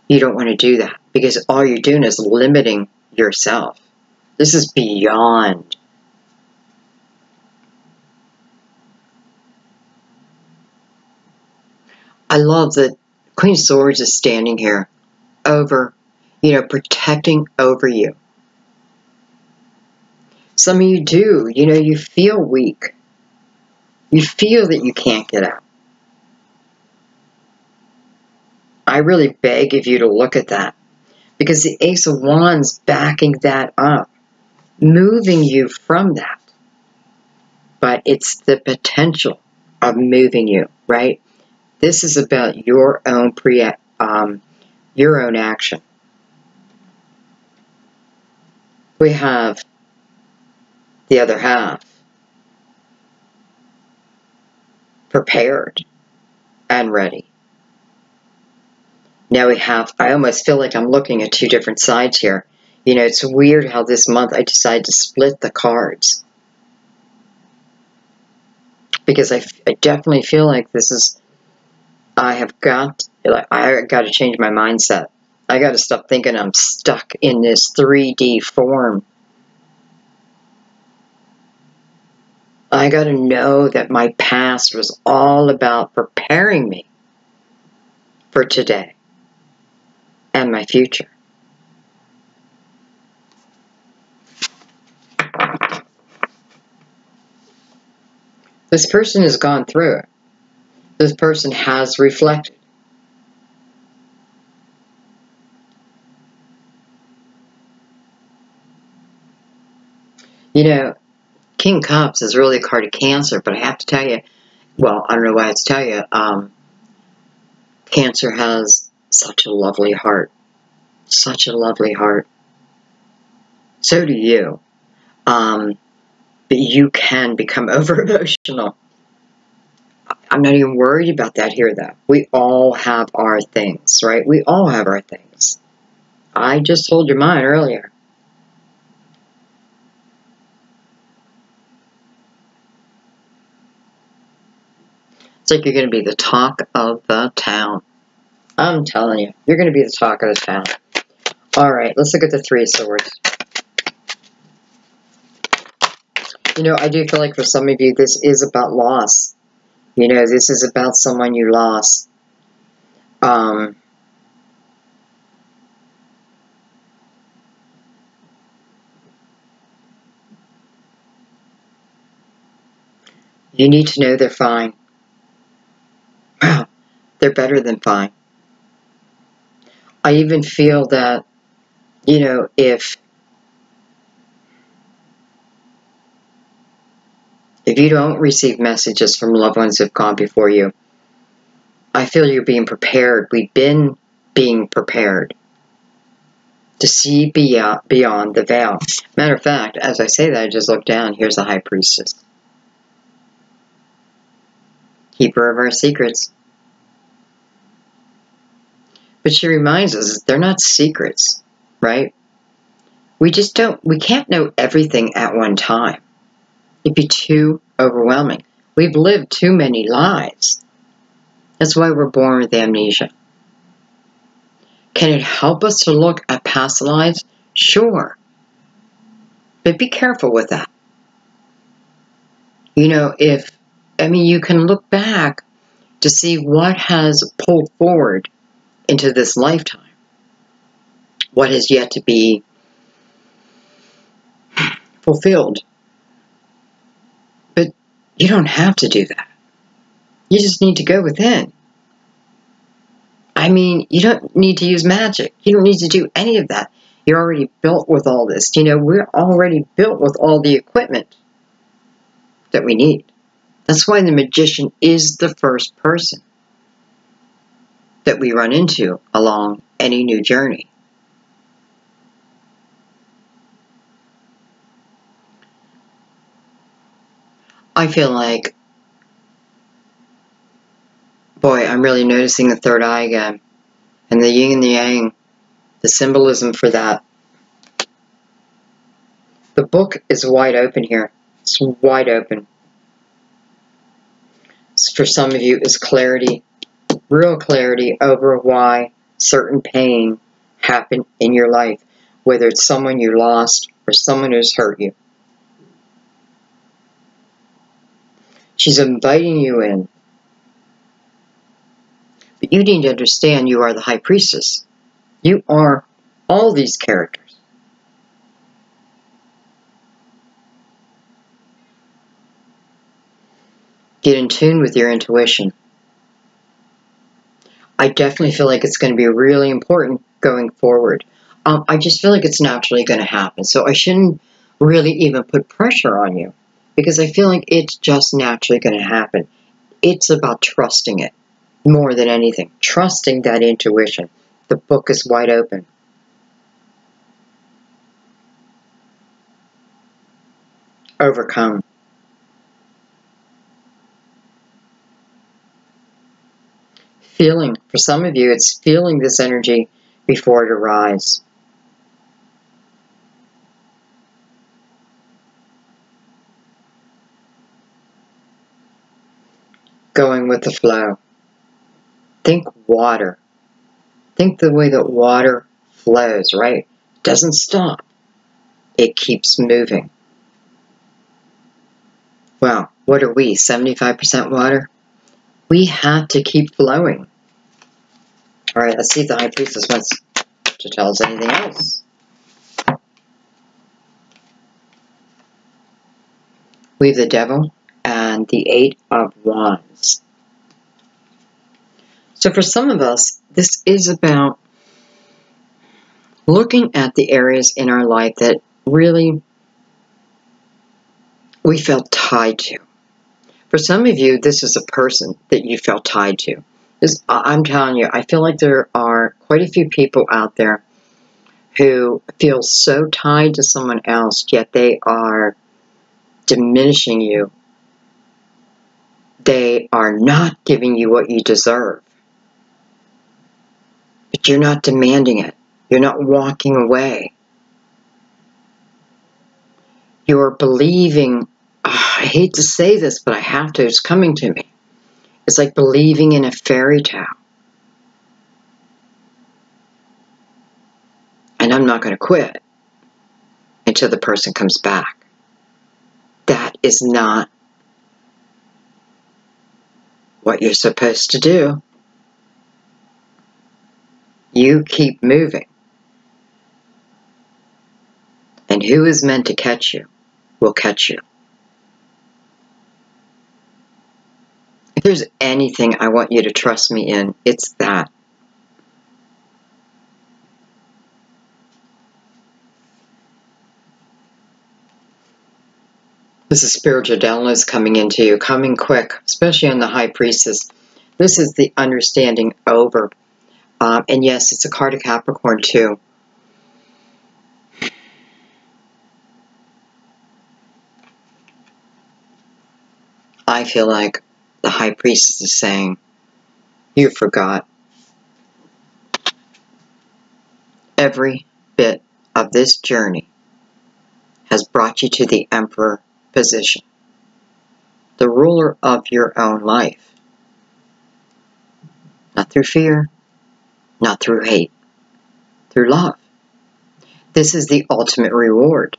You don't want to do that because all you're doing is limiting yourself. This is beyond. I love that Queen of Swords is standing here over, protecting over you. Some of you do, you feel weak. You feel that you can't get out. I really beg of you to look at that because the Ace of Wands backing that up, moving you from that. But it's the potential of moving you, right? This is about your own action. We have the other half prepared and ready. Now we have, I almost feel like I'm looking at two different sides here. It's weird how this month I decided to split the cards. Because I definitely feel like this is, I got to change my mindset. I got to stop thinking I'm stuck in this 3D form. I got to know that my past was all about preparing me for today and my future. This person has gone through it. This person has reflected. King Cups is really a card of Cancer, but I have to tell you, well, I don't know why I have to tell you, Cancer has such a lovely heart. Such a lovely heart. So do you. But you can become over-emotional. I'm not even worried about that here, though. We all have our things, right? We all have our things. I just told you mine earlier. It's like you're going to be the talk of the town. I'm telling you, you're going to be the talk of the town. All right, let's look at the Three of Swords. I do feel like for some of you, this is about loss. This is about someone you lost. You need to know they're fine. Wow, they're better than fine. I even feel that, if you don't receive messages from loved ones who've gone before you, I feel you're being prepared. We've been being prepared to see beyond the veil. Matter of fact, as I say that, I just look down. Here's the High Priestess. Keeper of our secrets. But she reminds us they're not secrets, right? We can't know everything at one time. It'd be too overwhelming. We've lived too many lives. That's why we're born with amnesia. Can it help us to look at past lives? Sure. But be careful with that. You know, you can look back to see what has pulled forward into this lifetime. What has yet to be fulfilled. But you don't have to do that. You just need to go within. I mean, you don't need to use magic. You don't need to do any of that. You're already built with all this. You know, we're already built with all the equipment that we need. That's why the magician is the first person that we run into along any new journey. I feel like, boy, I'm really noticing the third eye again. And the yin and the yang, the symbolism for that. The book is wide open here. It's wide open. For some of you, it's clarity, real clarity over why certain pain happened in your life, whether it's someone you lost or someone who's hurt you. She's inviting you in. But you need to understand you are the High Priestess. You are all these characters. Get in tune with your intuition. I definitely feel like it's going to be really important going forward. I just feel like it's naturally going to happen. So I shouldn't really even put pressure on you, because I feel like it's just naturally going to happen. It's about trusting it more than anything. Trusting that intuition. The book is wide open. Overcome. Feeling. For some of you, it's feeling this energy before it arrives. Going with the flow. Think water. Think the way that water flows, right? It doesn't stop. It keeps moving. Well, what are we, 75% water? We have to keep flowing. All right, let's see if the High Priestess wants to tell us anything else. We have the Devil and the Eight of Wands. So for some of us, this is about looking at the areas in our life that really we felt tied to. For some of you, this is a person that you felt tied to. I'm telling you, I feel like there are quite a few people out there who feel so tied to someone else, yet they are diminishing you. They are not giving you what you deserve. But you're not demanding it. You're not walking away. You're believing, I hate to say this, but I have to, it's coming to me. It's like believing in a fairy tale. And I'm not going to quit until the person comes back. That is not what you're supposed to do. You keep moving. And who is meant to catch you will catch you. If there's anything I want you to trust me in, it's that. This is spiritual downloads coming into you, coming quick, especially on the High Priestess. This is the understanding over. And yes, it's a card of Capricorn too. I feel like the High Priestess is saying, you forgot. Every bit of this journey has brought you to the Emperor position, the ruler of your own life. Not through fear, not through hate, through love. This is the ultimate reward,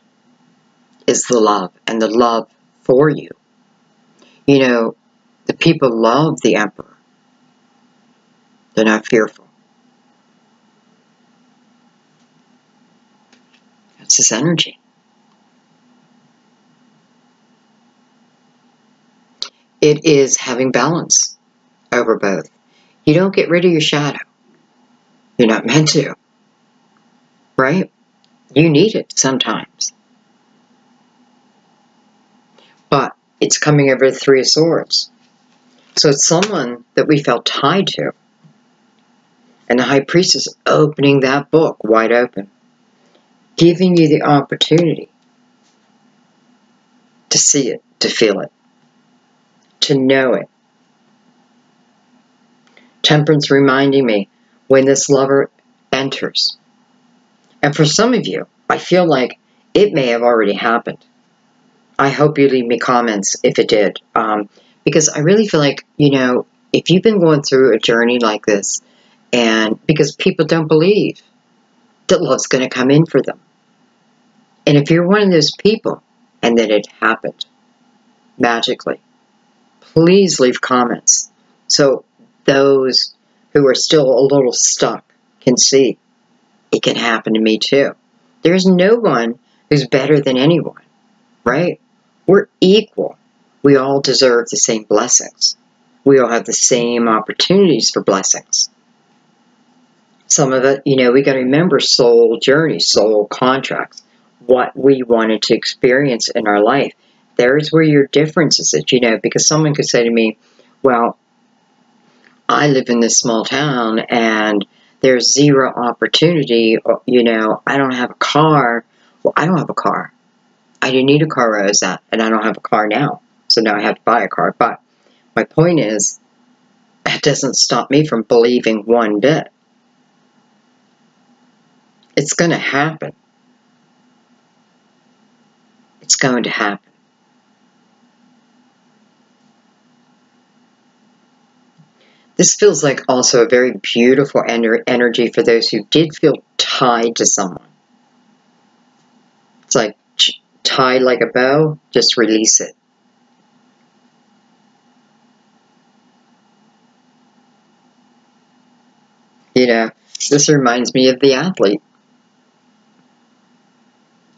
is the love, and the love for you. You know, the people love the Emperor. They're not fearful. That's his energy. It is having balance over both. You don't get rid of your shadow. You're not meant to. Right? You need it sometimes. But it's coming over the Three of Swords. So it's someone that we felt tied to. And the High Priestess is opening that book wide open, giving you the opportunity to see it, to feel it, to know it. Temperance reminding me when this lover enters. And for some of you, I feel like it may have already happened. I hope you leave me comments if it did. Because I really feel like, you know, if you've been going through a journey like this, and because people don't believe that love's going to come in for them. And if you're one of those people, and that it happened magically, please leave comments so those who are still a little stuck can see it can happen to me too. There's no one who's better than anyone, right? We're equal. We all deserve the same blessings. We all have the same opportunities for blessings. Some of it, you know, we got to remember soul journeys, soul contracts, what we wanted to experience in our life. There's where your difference is, you know, because someone could say to me, well, I live in this small town and there's zero opportunity, or, you know, I don't have a car. Well, I don't have a car. I didn't need a car where I was at, and I don't have a car now. So now I have to buy a car. But my point is, that doesn't stop me from believing one bit. It's going to happen. It's going to happen. This feels like also a very beautiful energy for those who did feel tied to someone. It's like tied like a bow, just release it. You know, this reminds me of the athlete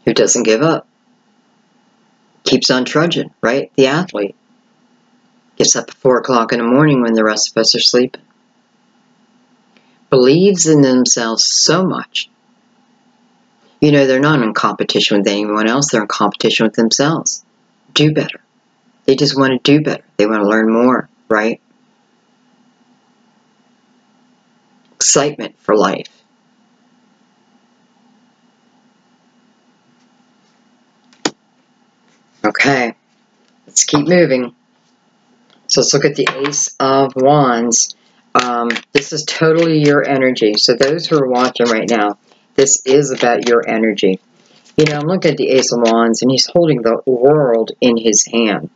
who doesn't give up. Keeps on trudging, right? The athlete gets up at 4 o'clock in the morning when the rest of us are sleeping. Believes in themselves so much. You know, they're not in competition with anyone else. They're in competition with themselves. Do better. They just want to do better. They want to learn more, right? Excitement for life. Okay, let's keep moving. So let's look at the Ace of Wands. This is totally your energy. So those who are watching right now, this is about your energy. You know, I'm looking at the Ace of Wands, and he's holding the world in his hand.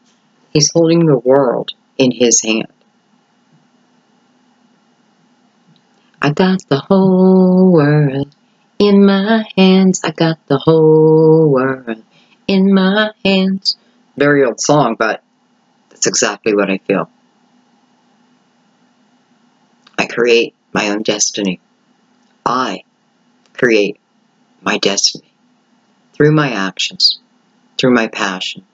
He's holding the world in his hand. I got the whole world in my hands. I got the whole world in my hands. Very old song, but that's exactly what I feel. I create my own destiny. I create my destiny through my actions, through my passion,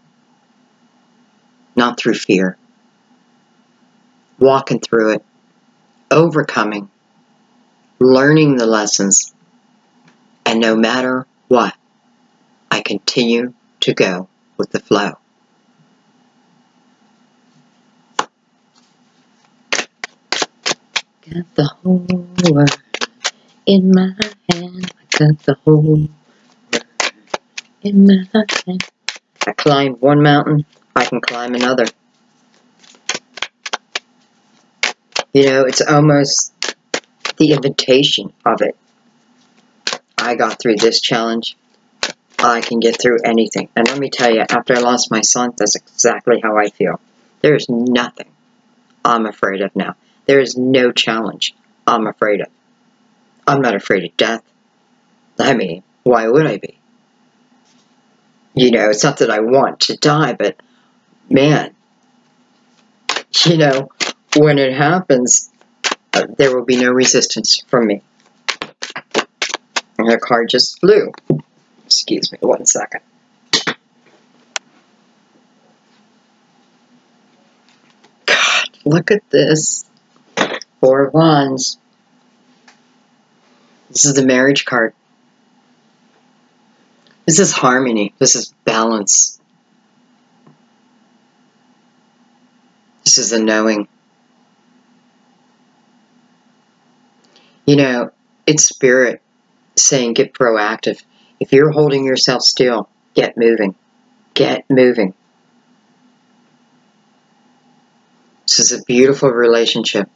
not through fear. Walking through it, overcoming, learning the lessons, and no matter what, I continue to go with the flow. Got the whole world in my hand. I got the whole world in my hand. I climbed one mountain, I can climb another. You know, it's almost the invitation of it. I got through this challenge. I can get through anything. And let me tell you, after I lost my son, that's exactly how I feel. There is nothing I'm afraid of now. There is no challenge I'm afraid of. I'm not afraid of death. I mean, why would I be? You know, it's not that I want to die, but man, you know, when it happens, there will be no resistance from me. And the card just flew. Excuse me, 1 second. God, look at this. 4 of Wands. This is the marriage card. This is harmony. This is balance. This is a knowing. You know, it's spirit saying get proactive. If you're holding yourself still, get moving. Get moving. This is a beautiful relationship.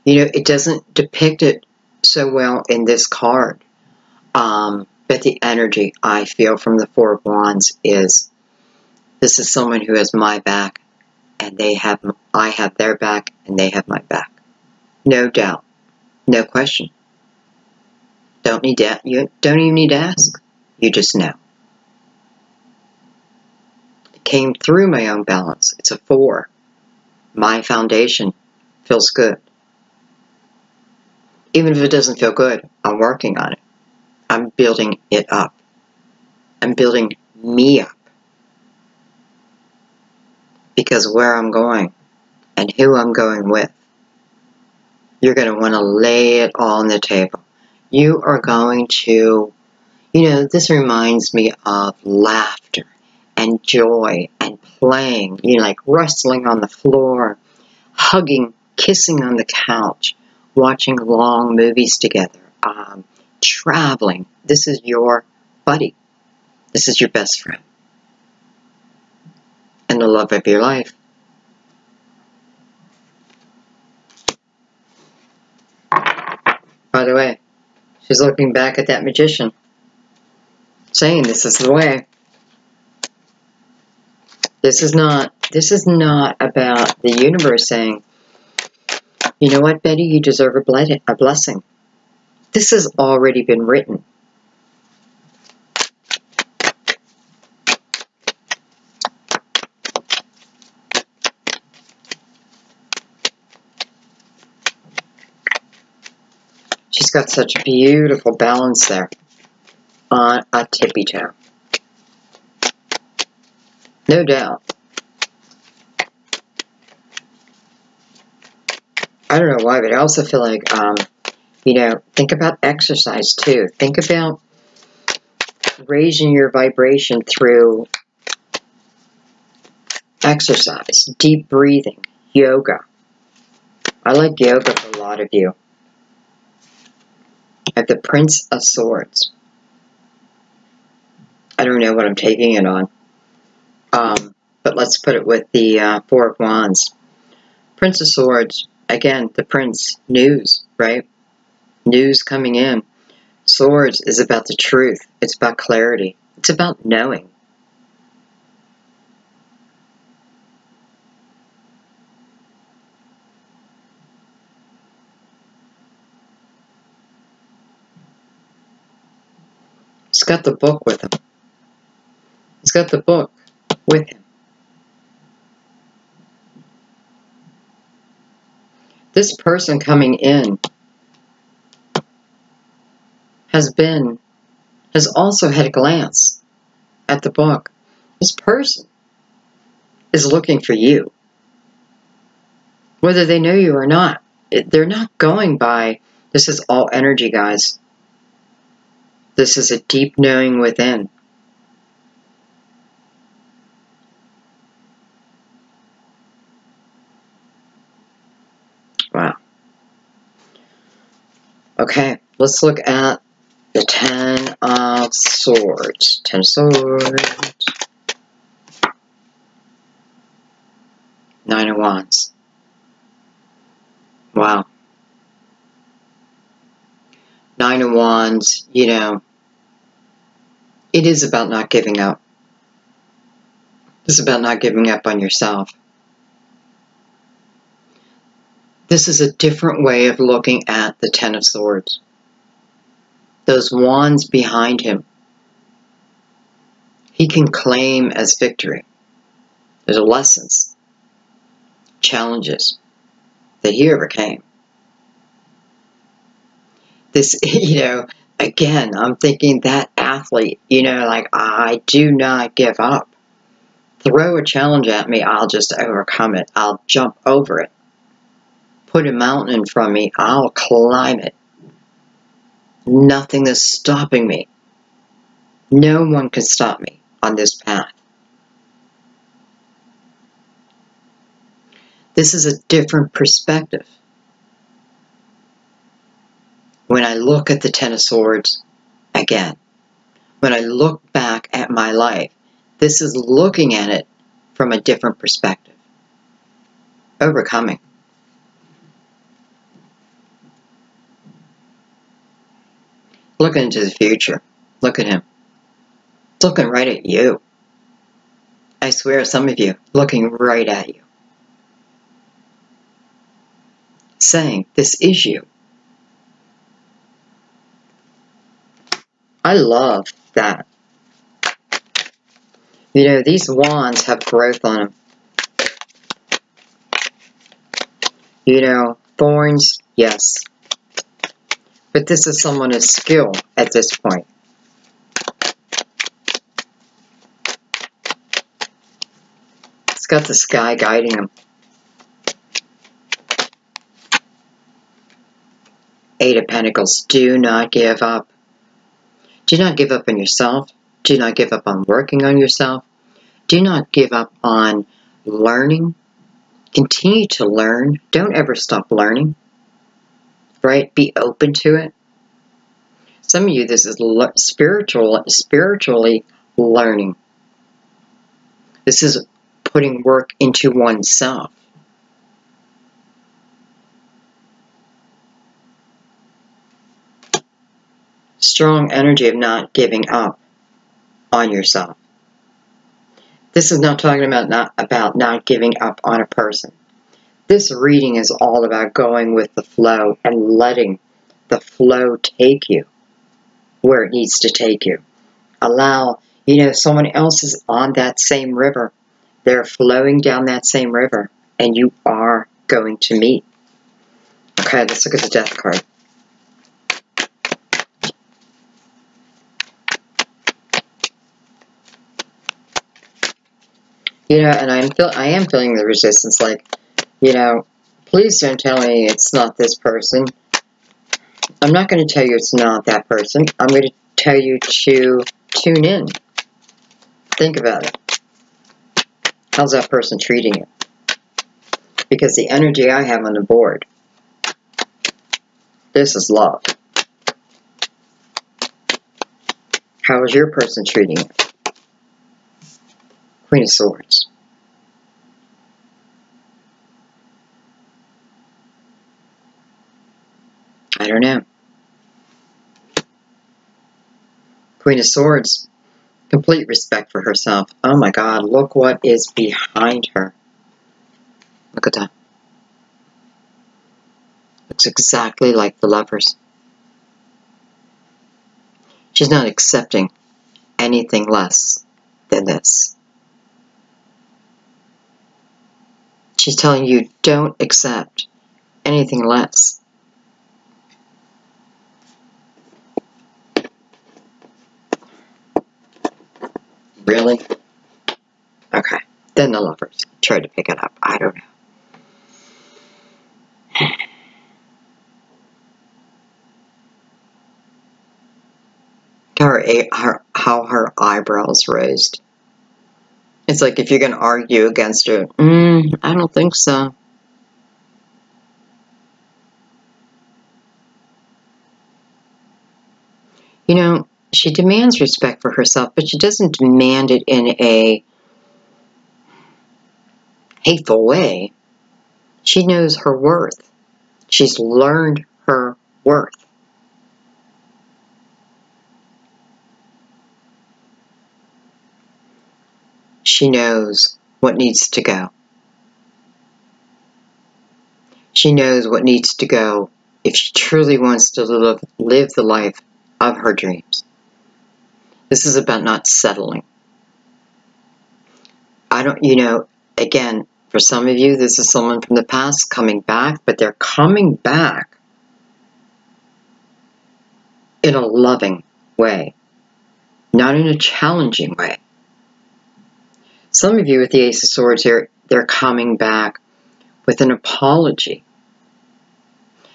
You know, it doesn't depict it so well in this card. But the energy I feel from the 4 of Wands is this is someone who has my back, and I have their back, and they have my back. No doubt. No question. You don't even need to ask. You just know. It came through my own balance. It's a 4. My foundation feels good. Even if it doesn't feel good, I'm working on it. I'm building it up. I'm building me up. Because where I'm going and who I'm going with, you're going to want to lay it all on the table. You are going to, you know, this reminds me of laughter and joy and playing, you know, like wrestling on the floor, hugging, kissing on the couch, watching long movies together, traveling. This is your buddy. This is your best friend. And the love of your life. By the way, she's looking back at that magician, saying this is the way. This is not about the universe saying, you know what, Betty, you deserve a blessing. This has already been written. She's got such beautiful balance there on a tippy toe. No doubt. I don't know why, but I also feel like, you know, think about exercise too. Think about raising your vibration through exercise, deep breathing, yoga. I like yoga for a lot of you. I have the Prince of Swords. I don't know what I'm taking it on. But let's put it with the 4 of Wands. Prince of Swords, again, the Prince, news, right? News coming in. Swords is about the truth. It's about clarity. It's about knowing. He's got the book with him. He's got the book with him. This person coming in has also had a glance at the book. This person is looking for you. Whether they know you or not. They're not going by, this is all energy, guys. This is a deep knowing within. Okay, let's look at the Ten of Swords. Ten of Swords. Nine of Wands. Wow. Nine of Wands, you know, it is about not giving up. It's about not giving up on yourself. This is a different way of looking at the Ten of Swords. Those wands behind him, he can claim as victory. There's lessons, challenges that he overcame. This, you know, again, I'm thinking that athlete, you know, like, I do not give up. Throw a challenge at me, I'll just overcome it. I'll jump over it. Put a mountain in front of me, I'll climb it. Nothing is stopping me. No one can stop me on this path. This is a different perspective. When I look at the Ten of Swords, again, when I look back at my life, this is looking at it from a different perspective. Overcoming. Looking into the future. Look at him. It's looking right at you. I swear, some of you, looking right at you. Saying, this is you. I love that. You know, these wands have growth on them. You know, thorns, yes. But this is someone of skill at this point. It's got the sky guiding him. Eight of Pentacles. Do not give up. Do not give up on yourself. Do not give up on working on yourself. Do not give up on learning. Continue to learn. Don't ever stop learning. Right? Be open to it. Some of you, this is spiritually learning. This is putting work into oneself. Strong energy of not giving up on yourself. This is not talking about not giving up on a person. This reading is all about going with the flow and letting the flow take you where it needs to take you. Allow, you know, someone else is on that same river. They're flowing down that same river, and you are going to meet. Okay, let's look at the Death card. You know, and I am feeling the resistance, like, you know, please don't tell me it's not this person. I'm not going to tell you it's not that person. I'm going to tell you to tune in. Think about it. How's that person treating you? Because the energy I have on the board, this is love. How is your person treating you? Queen of Swords. I don't know. Queen of Swords. Complete respect for herself. Oh my God, look what is behind her. Look at that. Looks exactly like the Lovers. She's not accepting anything less than this. She's telling you, don't accept anything less. Really? Okay. Then the Lovers. Try to pick it up. I don't know. How her eyebrows raised. It's like if you're going to argue against her, I don't think so. You know, she demands respect for herself, but she doesn't demand it in a hateful way. She knows her worth. She's learned her worth. She knows what needs to go. She knows what needs to go if she truly wants to live the life of her dreams. This is about not settling. Again, for some of you, this is someone from the past coming back, but they're coming back in a loving way, not in a challenging way. Some of you with the Ace of Swords here, they're coming back with an apology.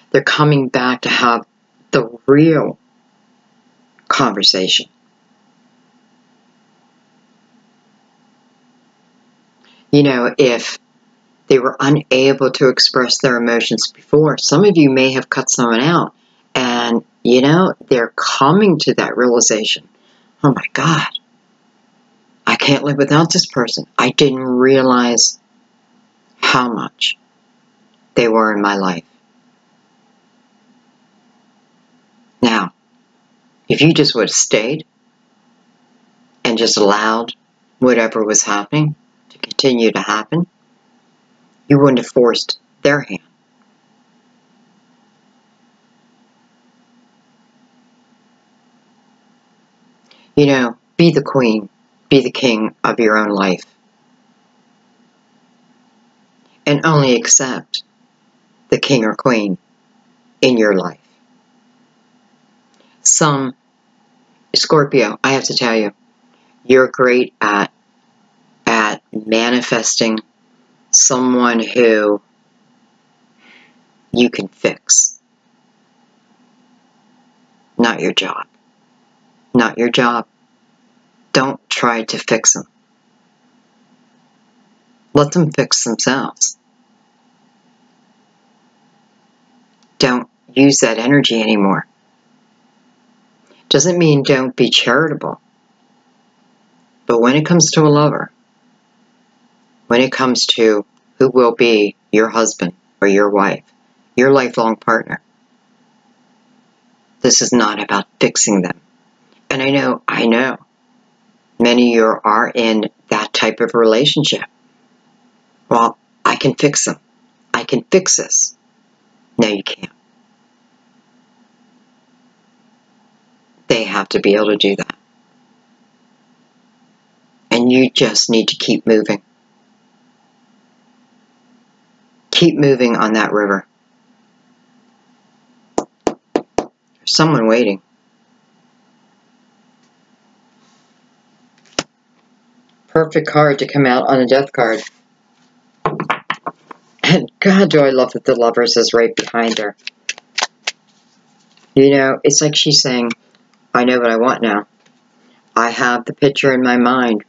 They're coming back to have the real conversation. You know, if they were unable to express their emotions before, some of you may have cut someone out, and, you know, they're coming to that realization. Oh my God, I can't live without this person. I didn't realize how much they were in my life. Now, if you just would have stayed and just allowed whatever was happening to continue to happen, you wouldn't have forced their hand. You know, be the queen, be the king of your own life. And only accept the king or queen in your life. Some Scorpio, I have to tell you, you're great at manifesting someone who you can fix. Not your job. Not your job. Don't try to fix them. Let them fix themselves. Don't use that energy anymore. Doesn't mean don't be charitable. But when it comes to a lover, when it comes to who will be your husband or your wife, your lifelong partner, this is not about fixing them. And I know, many of you are in that type of relationship. Well, I can fix them. I can fix this. No, you can't. They have to be able to do that. And you just need to keep moving. Keep moving on that river. There's someone waiting. Perfect card to come out on a death card. And God, do I love that the Lovers is right behind her. You know, it's like she's saying, I know what I want now. I have the picture in my mind.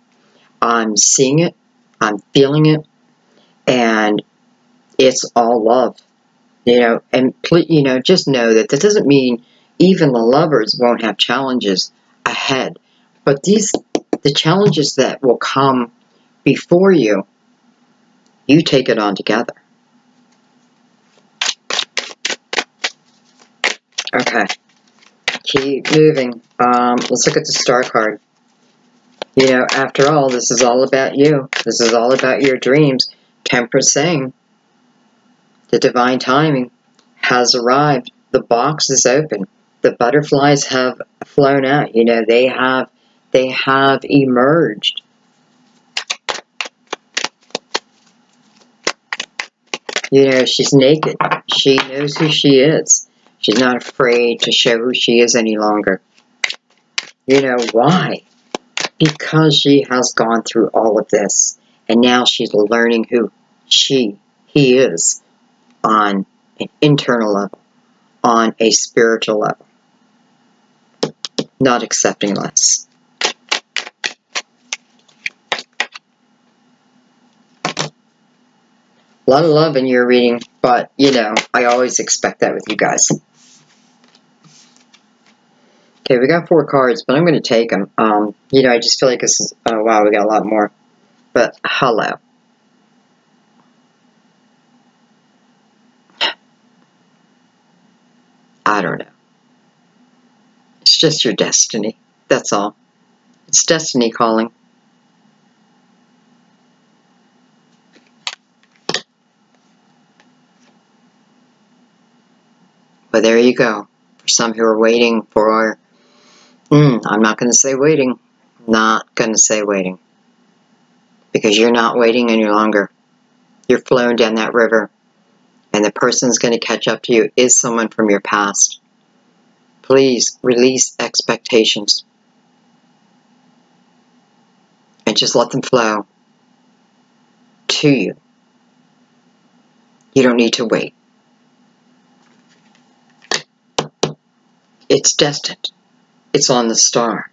I'm seeing it. I'm feeling it. And it's all love. You know, and you know, just know that doesn't mean even the Lovers won't have challenges ahead. But the challenges that will come before you, you take it on together. Okay. Keep moving. Let's look at the Star card. You know, after all, this is all about you. This is all about your dreams. Temperance saying, the divine timing has arrived. The box is open. The butterflies have flown out. You know, they have emerged. You know, she's naked. She knows who she is. She's not afraid to show who she is any longer. You know, why? Because she has gone through all of this. And now she's learning who he is on an internal level, on a spiritual level. Not accepting less. A lot of love in your reading, but, you know, I always expect that with you guys. Okay, we got 4 cards, but I'm going to take them. You know, I just feel like this is, oh wow, we got a lot more. But hello. I don't know. It's just your destiny. That's all. It's destiny calling. But there you go. For some who are waiting for, I'm not going to say waiting. Not going to say waiting. Because you're not waiting any longer. You're flowing down that river. And the person who's going to catch up to you is someone from your past. Please release expectations. And just let them flow to you. You don't need to wait. It's destined. It's on the star.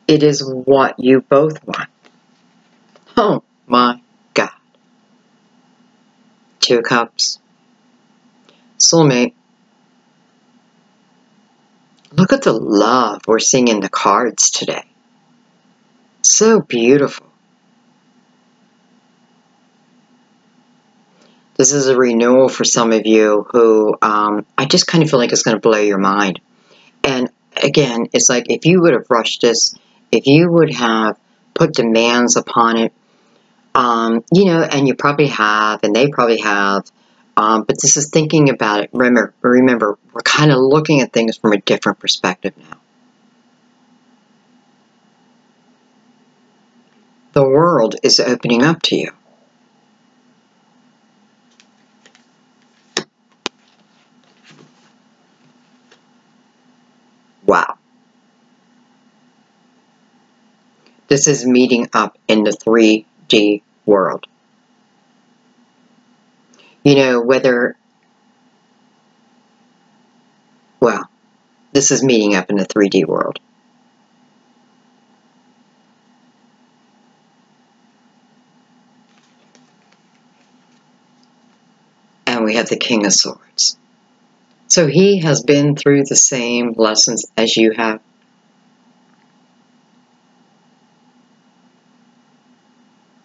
It is what you both want. Oh my God. 2 of Cups. Soulmate. Look at the love we're seeing in the cards today. So beautiful. This is a renewal for some of you who I just kind of feel like it's going to blow your mind. And again, it's like if you would have rushed this, if you would have put demands upon it, you know, and you probably have, and they probably have, but this is thinking about it. Remember, we're kind of looking at things from a different perspective now. The world is opening up to you. Wow. This is meeting up in the 3D world. You know, whether, well, this is meeting up in the 3D world. And we have the King of Swords. So he has been through the same lessons as you have.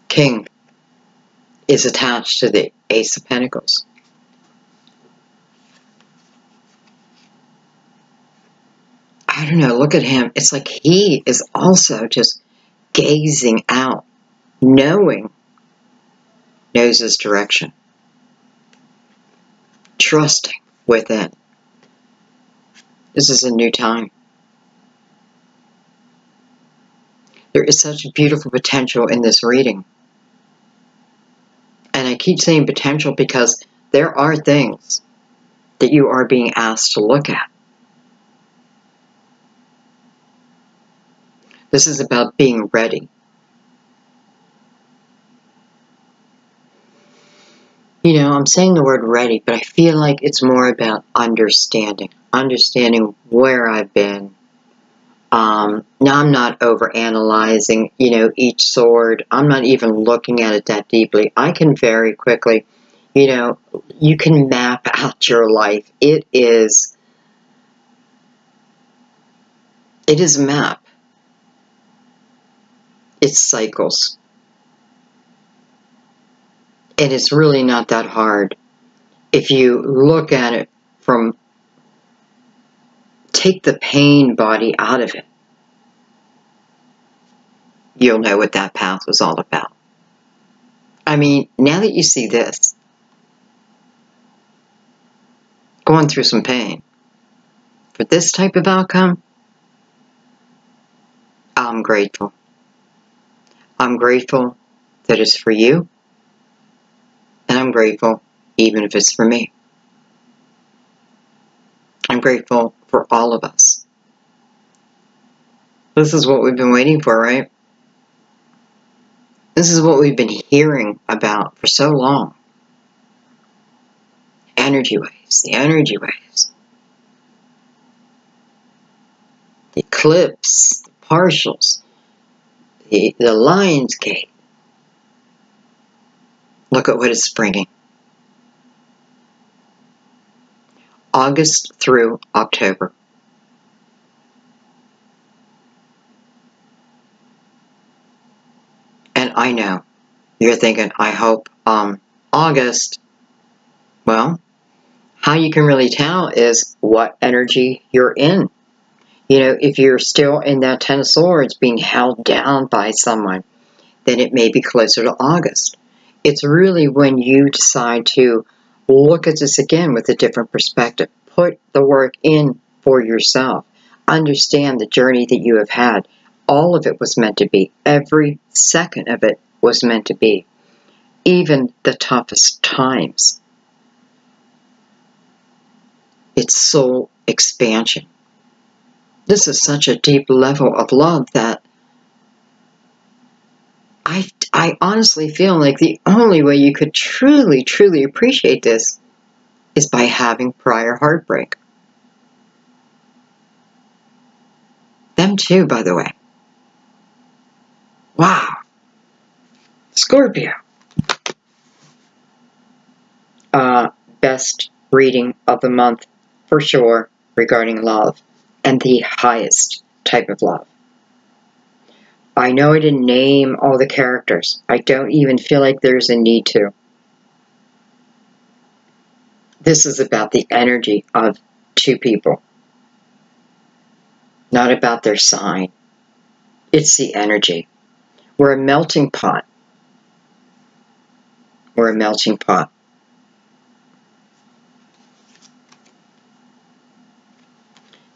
King is attached to the Ace of Pentacles. I don't know, look at him. It's like he is also just gazing out, knows his direction, trusting within. This is a new time. There is such beautiful potential in this reading. And I keep saying potential because there are things that you are being asked to look at. This is about being ready. You know, I'm saying the word ready, but I feel like it's more about understanding. Understanding where I've been. Now I'm not over-analyzing, you know, each sword. I'm not even looking at it that deeply. I can very quickly, you know, you can map out your life. It is a map. It's cycles. And it's really not that hard. If you look at it from, take the pain body out of it, you'll know what that path was all about. I mean, now that you see this, going through some pain, for this type of outcome, I'm grateful. I'm grateful that it's for you, and I'm grateful even if it's for me. I'm grateful for all of us. This is what we've been waiting for, right? This is what we've been hearing about for so long. Energy waves, the energy waves. The eclipse, the partials, the Lion's Gate. Look at what it's bringing. August through October. I know. You're thinking, I hope August. Well, how you can really tell is what energy you're in. You know, if you're still in that Ten of Swords being held down by someone, then it may be closer to August. It's really when you decide to look at this again with a different perspective. Put the work in for yourself. Understand the journey that you have had. All of it was meant to be. Every second of it was meant to be. Even the toughest times. It's soul expansion. This is such a deep level of love that I honestly feel like the only way you could truly, truly appreciate this is by having prior heartbreak. Them too, by the way. Wow. Scorpio. Best reading of the month, for sure, regarding love. And the highest type of love. I know I didn't name all the characters. I don't even feel like there's a need to. This is about the energy of two people. Not about their sign. It's the energy. We're a melting pot. We're a melting pot.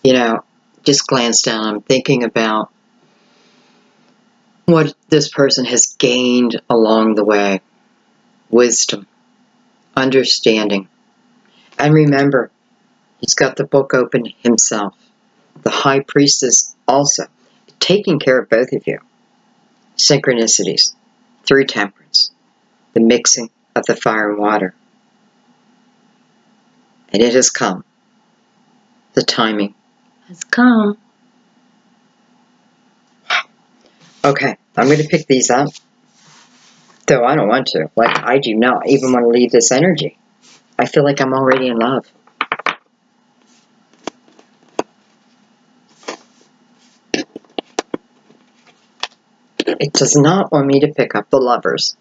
You know, just glance down. I'm thinking about what this person has gained along the way. Wisdom. Understanding. And remember, he's got the book open himself. The High Priestess also. Taking care of both of you. Synchronicities. 3 Temperance. The mixing of the fire and water. And it has come. The timing has come. Okay, I'm going to pick these up. Though I don't want to. Like, I do not even want to leave this energy. I feel like I'm already in love. It does not want me to pick up the Lovers.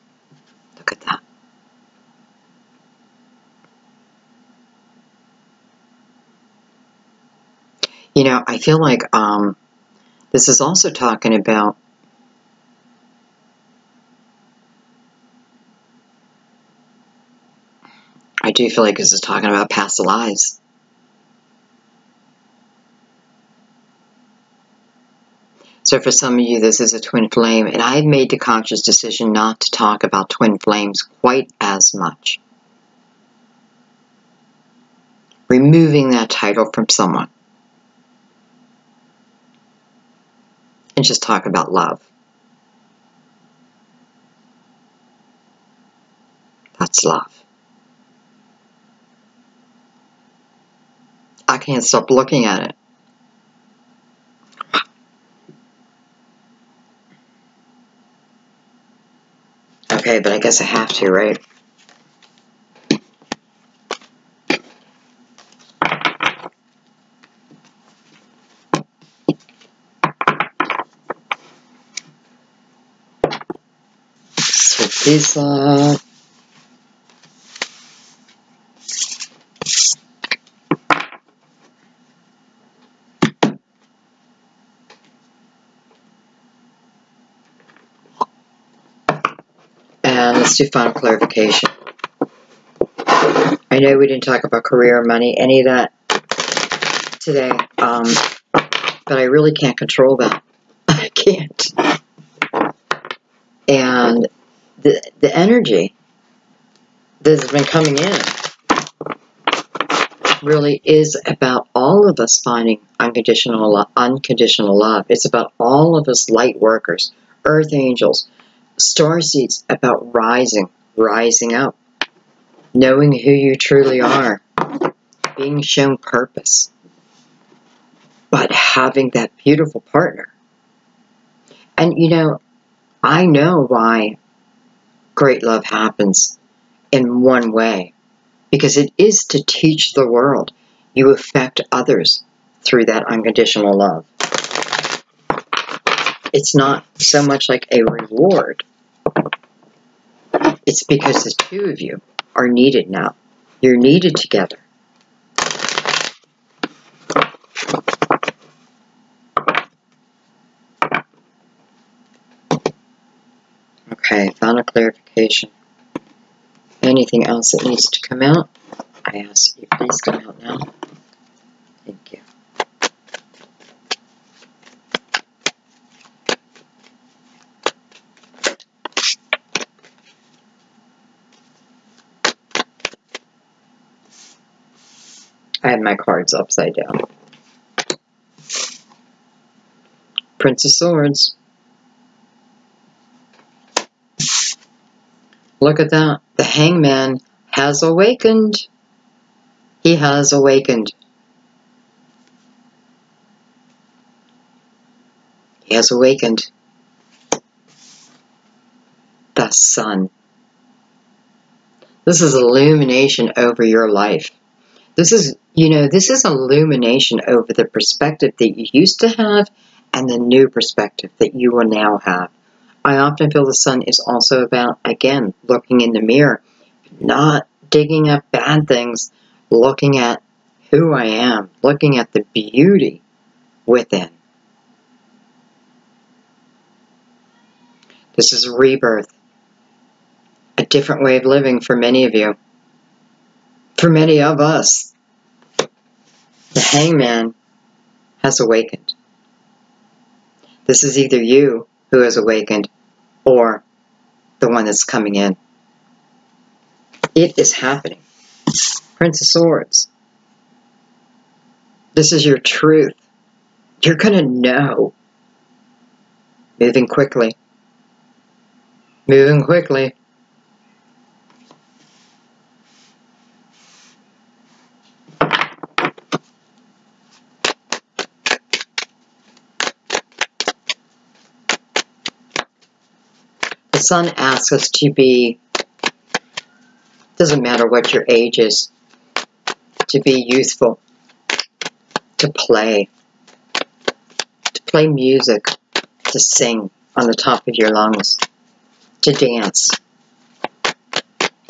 Look at that. You know, I feel like this is also talking about I do feel like this is talking about past lives. So for some of you, this is a twin flame, and I've made the conscious decision not to talk about twin flames quite as much. Removing that title from someone. And just talk about love. That's love. I can't stop looking at it. Okay, but I guess I have to, right? Switch these up. And let's do final clarification. I know we didn't talk about career, money, any of that today, but I really can't control that. I can't. And the energy that has been coming in really is about all of us finding unconditional love. It's about all of us light workers, earth angels, starseeds, about rising up, knowing who you truly are, being shown purpose, but having that beautiful partner. And you know, I know why great love happens in one way, because it is to teach the world. You affect others through that unconditional love. It's not so much like a reward. It's because the two of you are needed now. You're needed together. Okay, final clarification. Anything else that needs to come out? I ask you, please come out now. Thank you. I had my cards upside down. Prince of Swords. Look at that. The Hangman has awakened. He has awakened. He has awakened. The sun. This is illumination over your life. This is, this is illumination over the perspective that you used to have and the new perspective that you will now have. I often feel the sun is also about, again, looking in the mirror, not digging up bad things, looking at who I am, looking at the beauty within. This is a rebirth, a different way of living for many of you, for many of us. The Hangman has awakened. This is either you who has awakened or the one that's coming in. It is happening. Prince of Swords. This is your truth. You're going to know. Moving quickly. Moving quickly. The sun asks us to be, doesn't matter what your age is, to be youthful, to play music, to sing on the top of your lungs, to dance.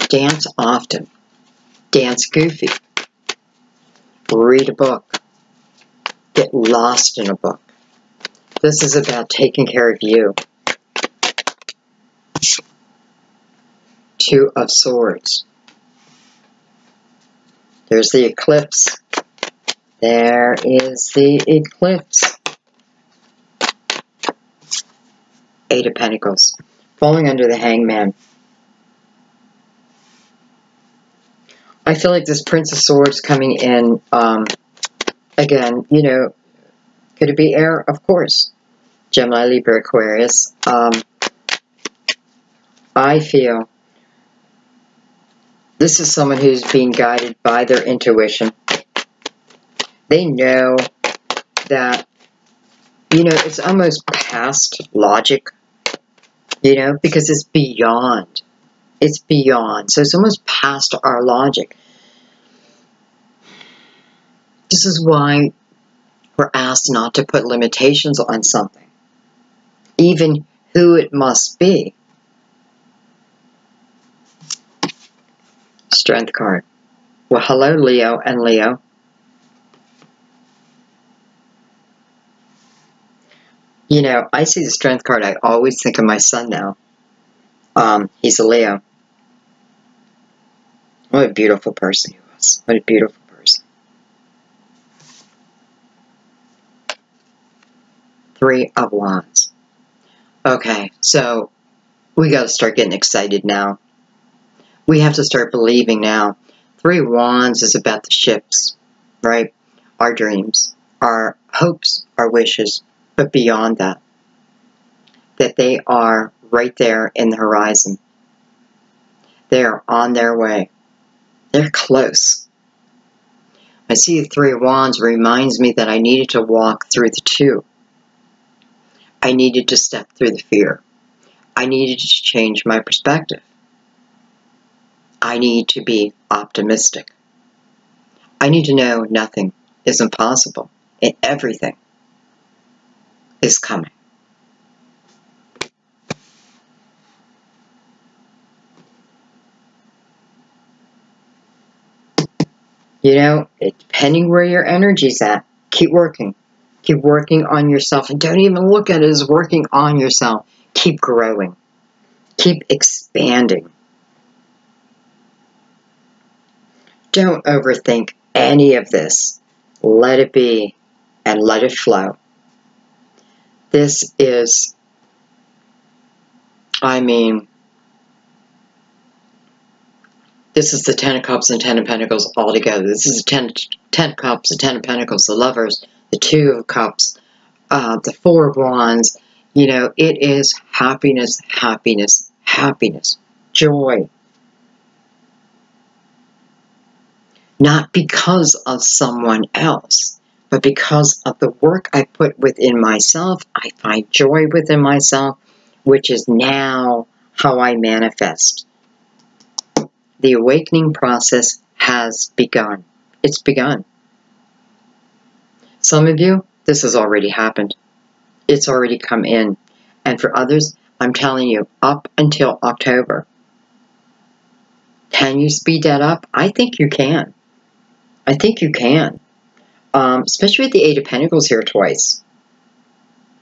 Dance often. Dance goofy. Read a book. Get lost in a book. This is about taking care of you. Two of Swords. There's the eclipse. There is the eclipse. Eight of Pentacles. Falling under the Hangman. I feel like this Prince of Swords coming in, again, could it be air? Of course. Gemini, Libra, Aquarius. I feel this is someone who's being guided by their intuition. They know that, it's almost past logic, because it's beyond. It's beyond. So it's almost past our logic. This is why we're asked not to put limitations on something, even who it must be. Strength card. Well, hello, Leo and Leo. I see the Strength card. I always think of my son now. He's a Leo. What a beautiful person he was. What a beautiful person. Three of Wands. Okay, so we got to start getting excited now. We have to start believing now. Three of Wands is about the ships, right? Our dreams, our hopes, our wishes, but beyond that, that they are right there in the horizon. They are on their way. They're close. I see the Three of Wands reminds me that I needed to walk through the two. I needed to step through the fear. I needed to change my perspective. I need to be optimistic. I need to know nothing is impossible and everything is coming. You know, depending where your energy's at, keep working. Keep working on yourself. And don't even look at it as working on yourself. Keep growing. Keep expanding. Don't overthink any of this. Let it be and let it flow. This is, I mean, this is the Ten of Cups and Ten of Pentacles all together. This is the Ten of Cups, the Ten of Pentacles, the Lovers, the Two of Cups, the Four of Wands. You know, it is happiness, happiness, happiness, joy. Not because of someone else, but because of the work I put within myself. I find joy within myself, which is now how I manifest. The awakening process has begun. It's begun. Some of you, this has already happened. It's already come in. And for others, I'm telling you, up until October. Can you speed that up? I think you can. I think you can. Especially with the Eight of Pentacles here twice.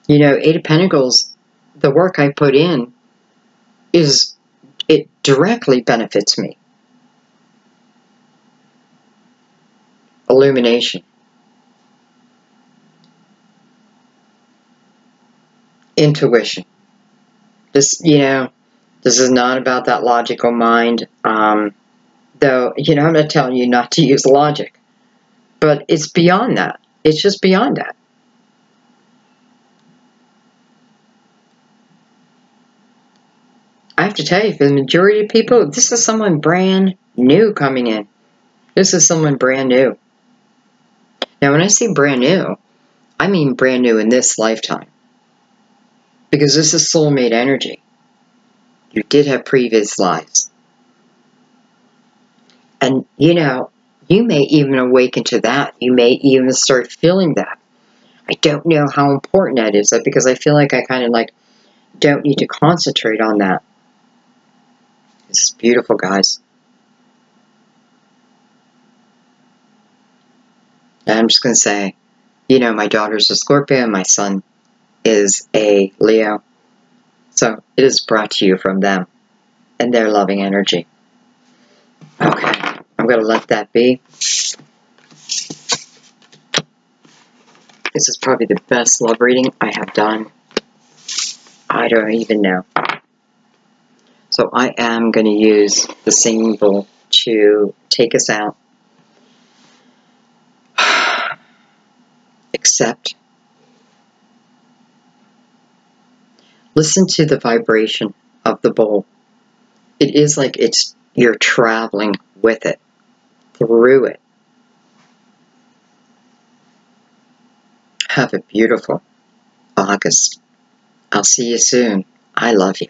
You know, Eight of Pentacles, the work I put in, it directly benefits me. Illumination. Intuition. This, you know, this is not about that logical mind. Though, you know, I'm not telling you not to use logic. But it's beyond that. It's just beyond that. I have to tell you, for the majority of people, this is someone brand new coming in. This is someone brand new. Now, when I say brand new, I mean brand new in this lifetime. Because this is soulmate energy. You did have previous lives. And, you know, you may even awaken to that. You may even start feeling that. I don't know how important that is, because I feel like I kind of like don't need to concentrate on that. This is beautiful, guys. And I'm just going to say, you know, my daughter's a Scorpio and my son is a Leo. So it is brought to you from them and their loving energy. Okay, I'm going to let that be. This is probably the best love reading I have done. I don't even know. So I am going to use the singing bowl to take us out. Accept. Listen to the vibration of the bowl. It is like you're traveling with it, through it. Have a beautiful August. I'll see you soon. I love you.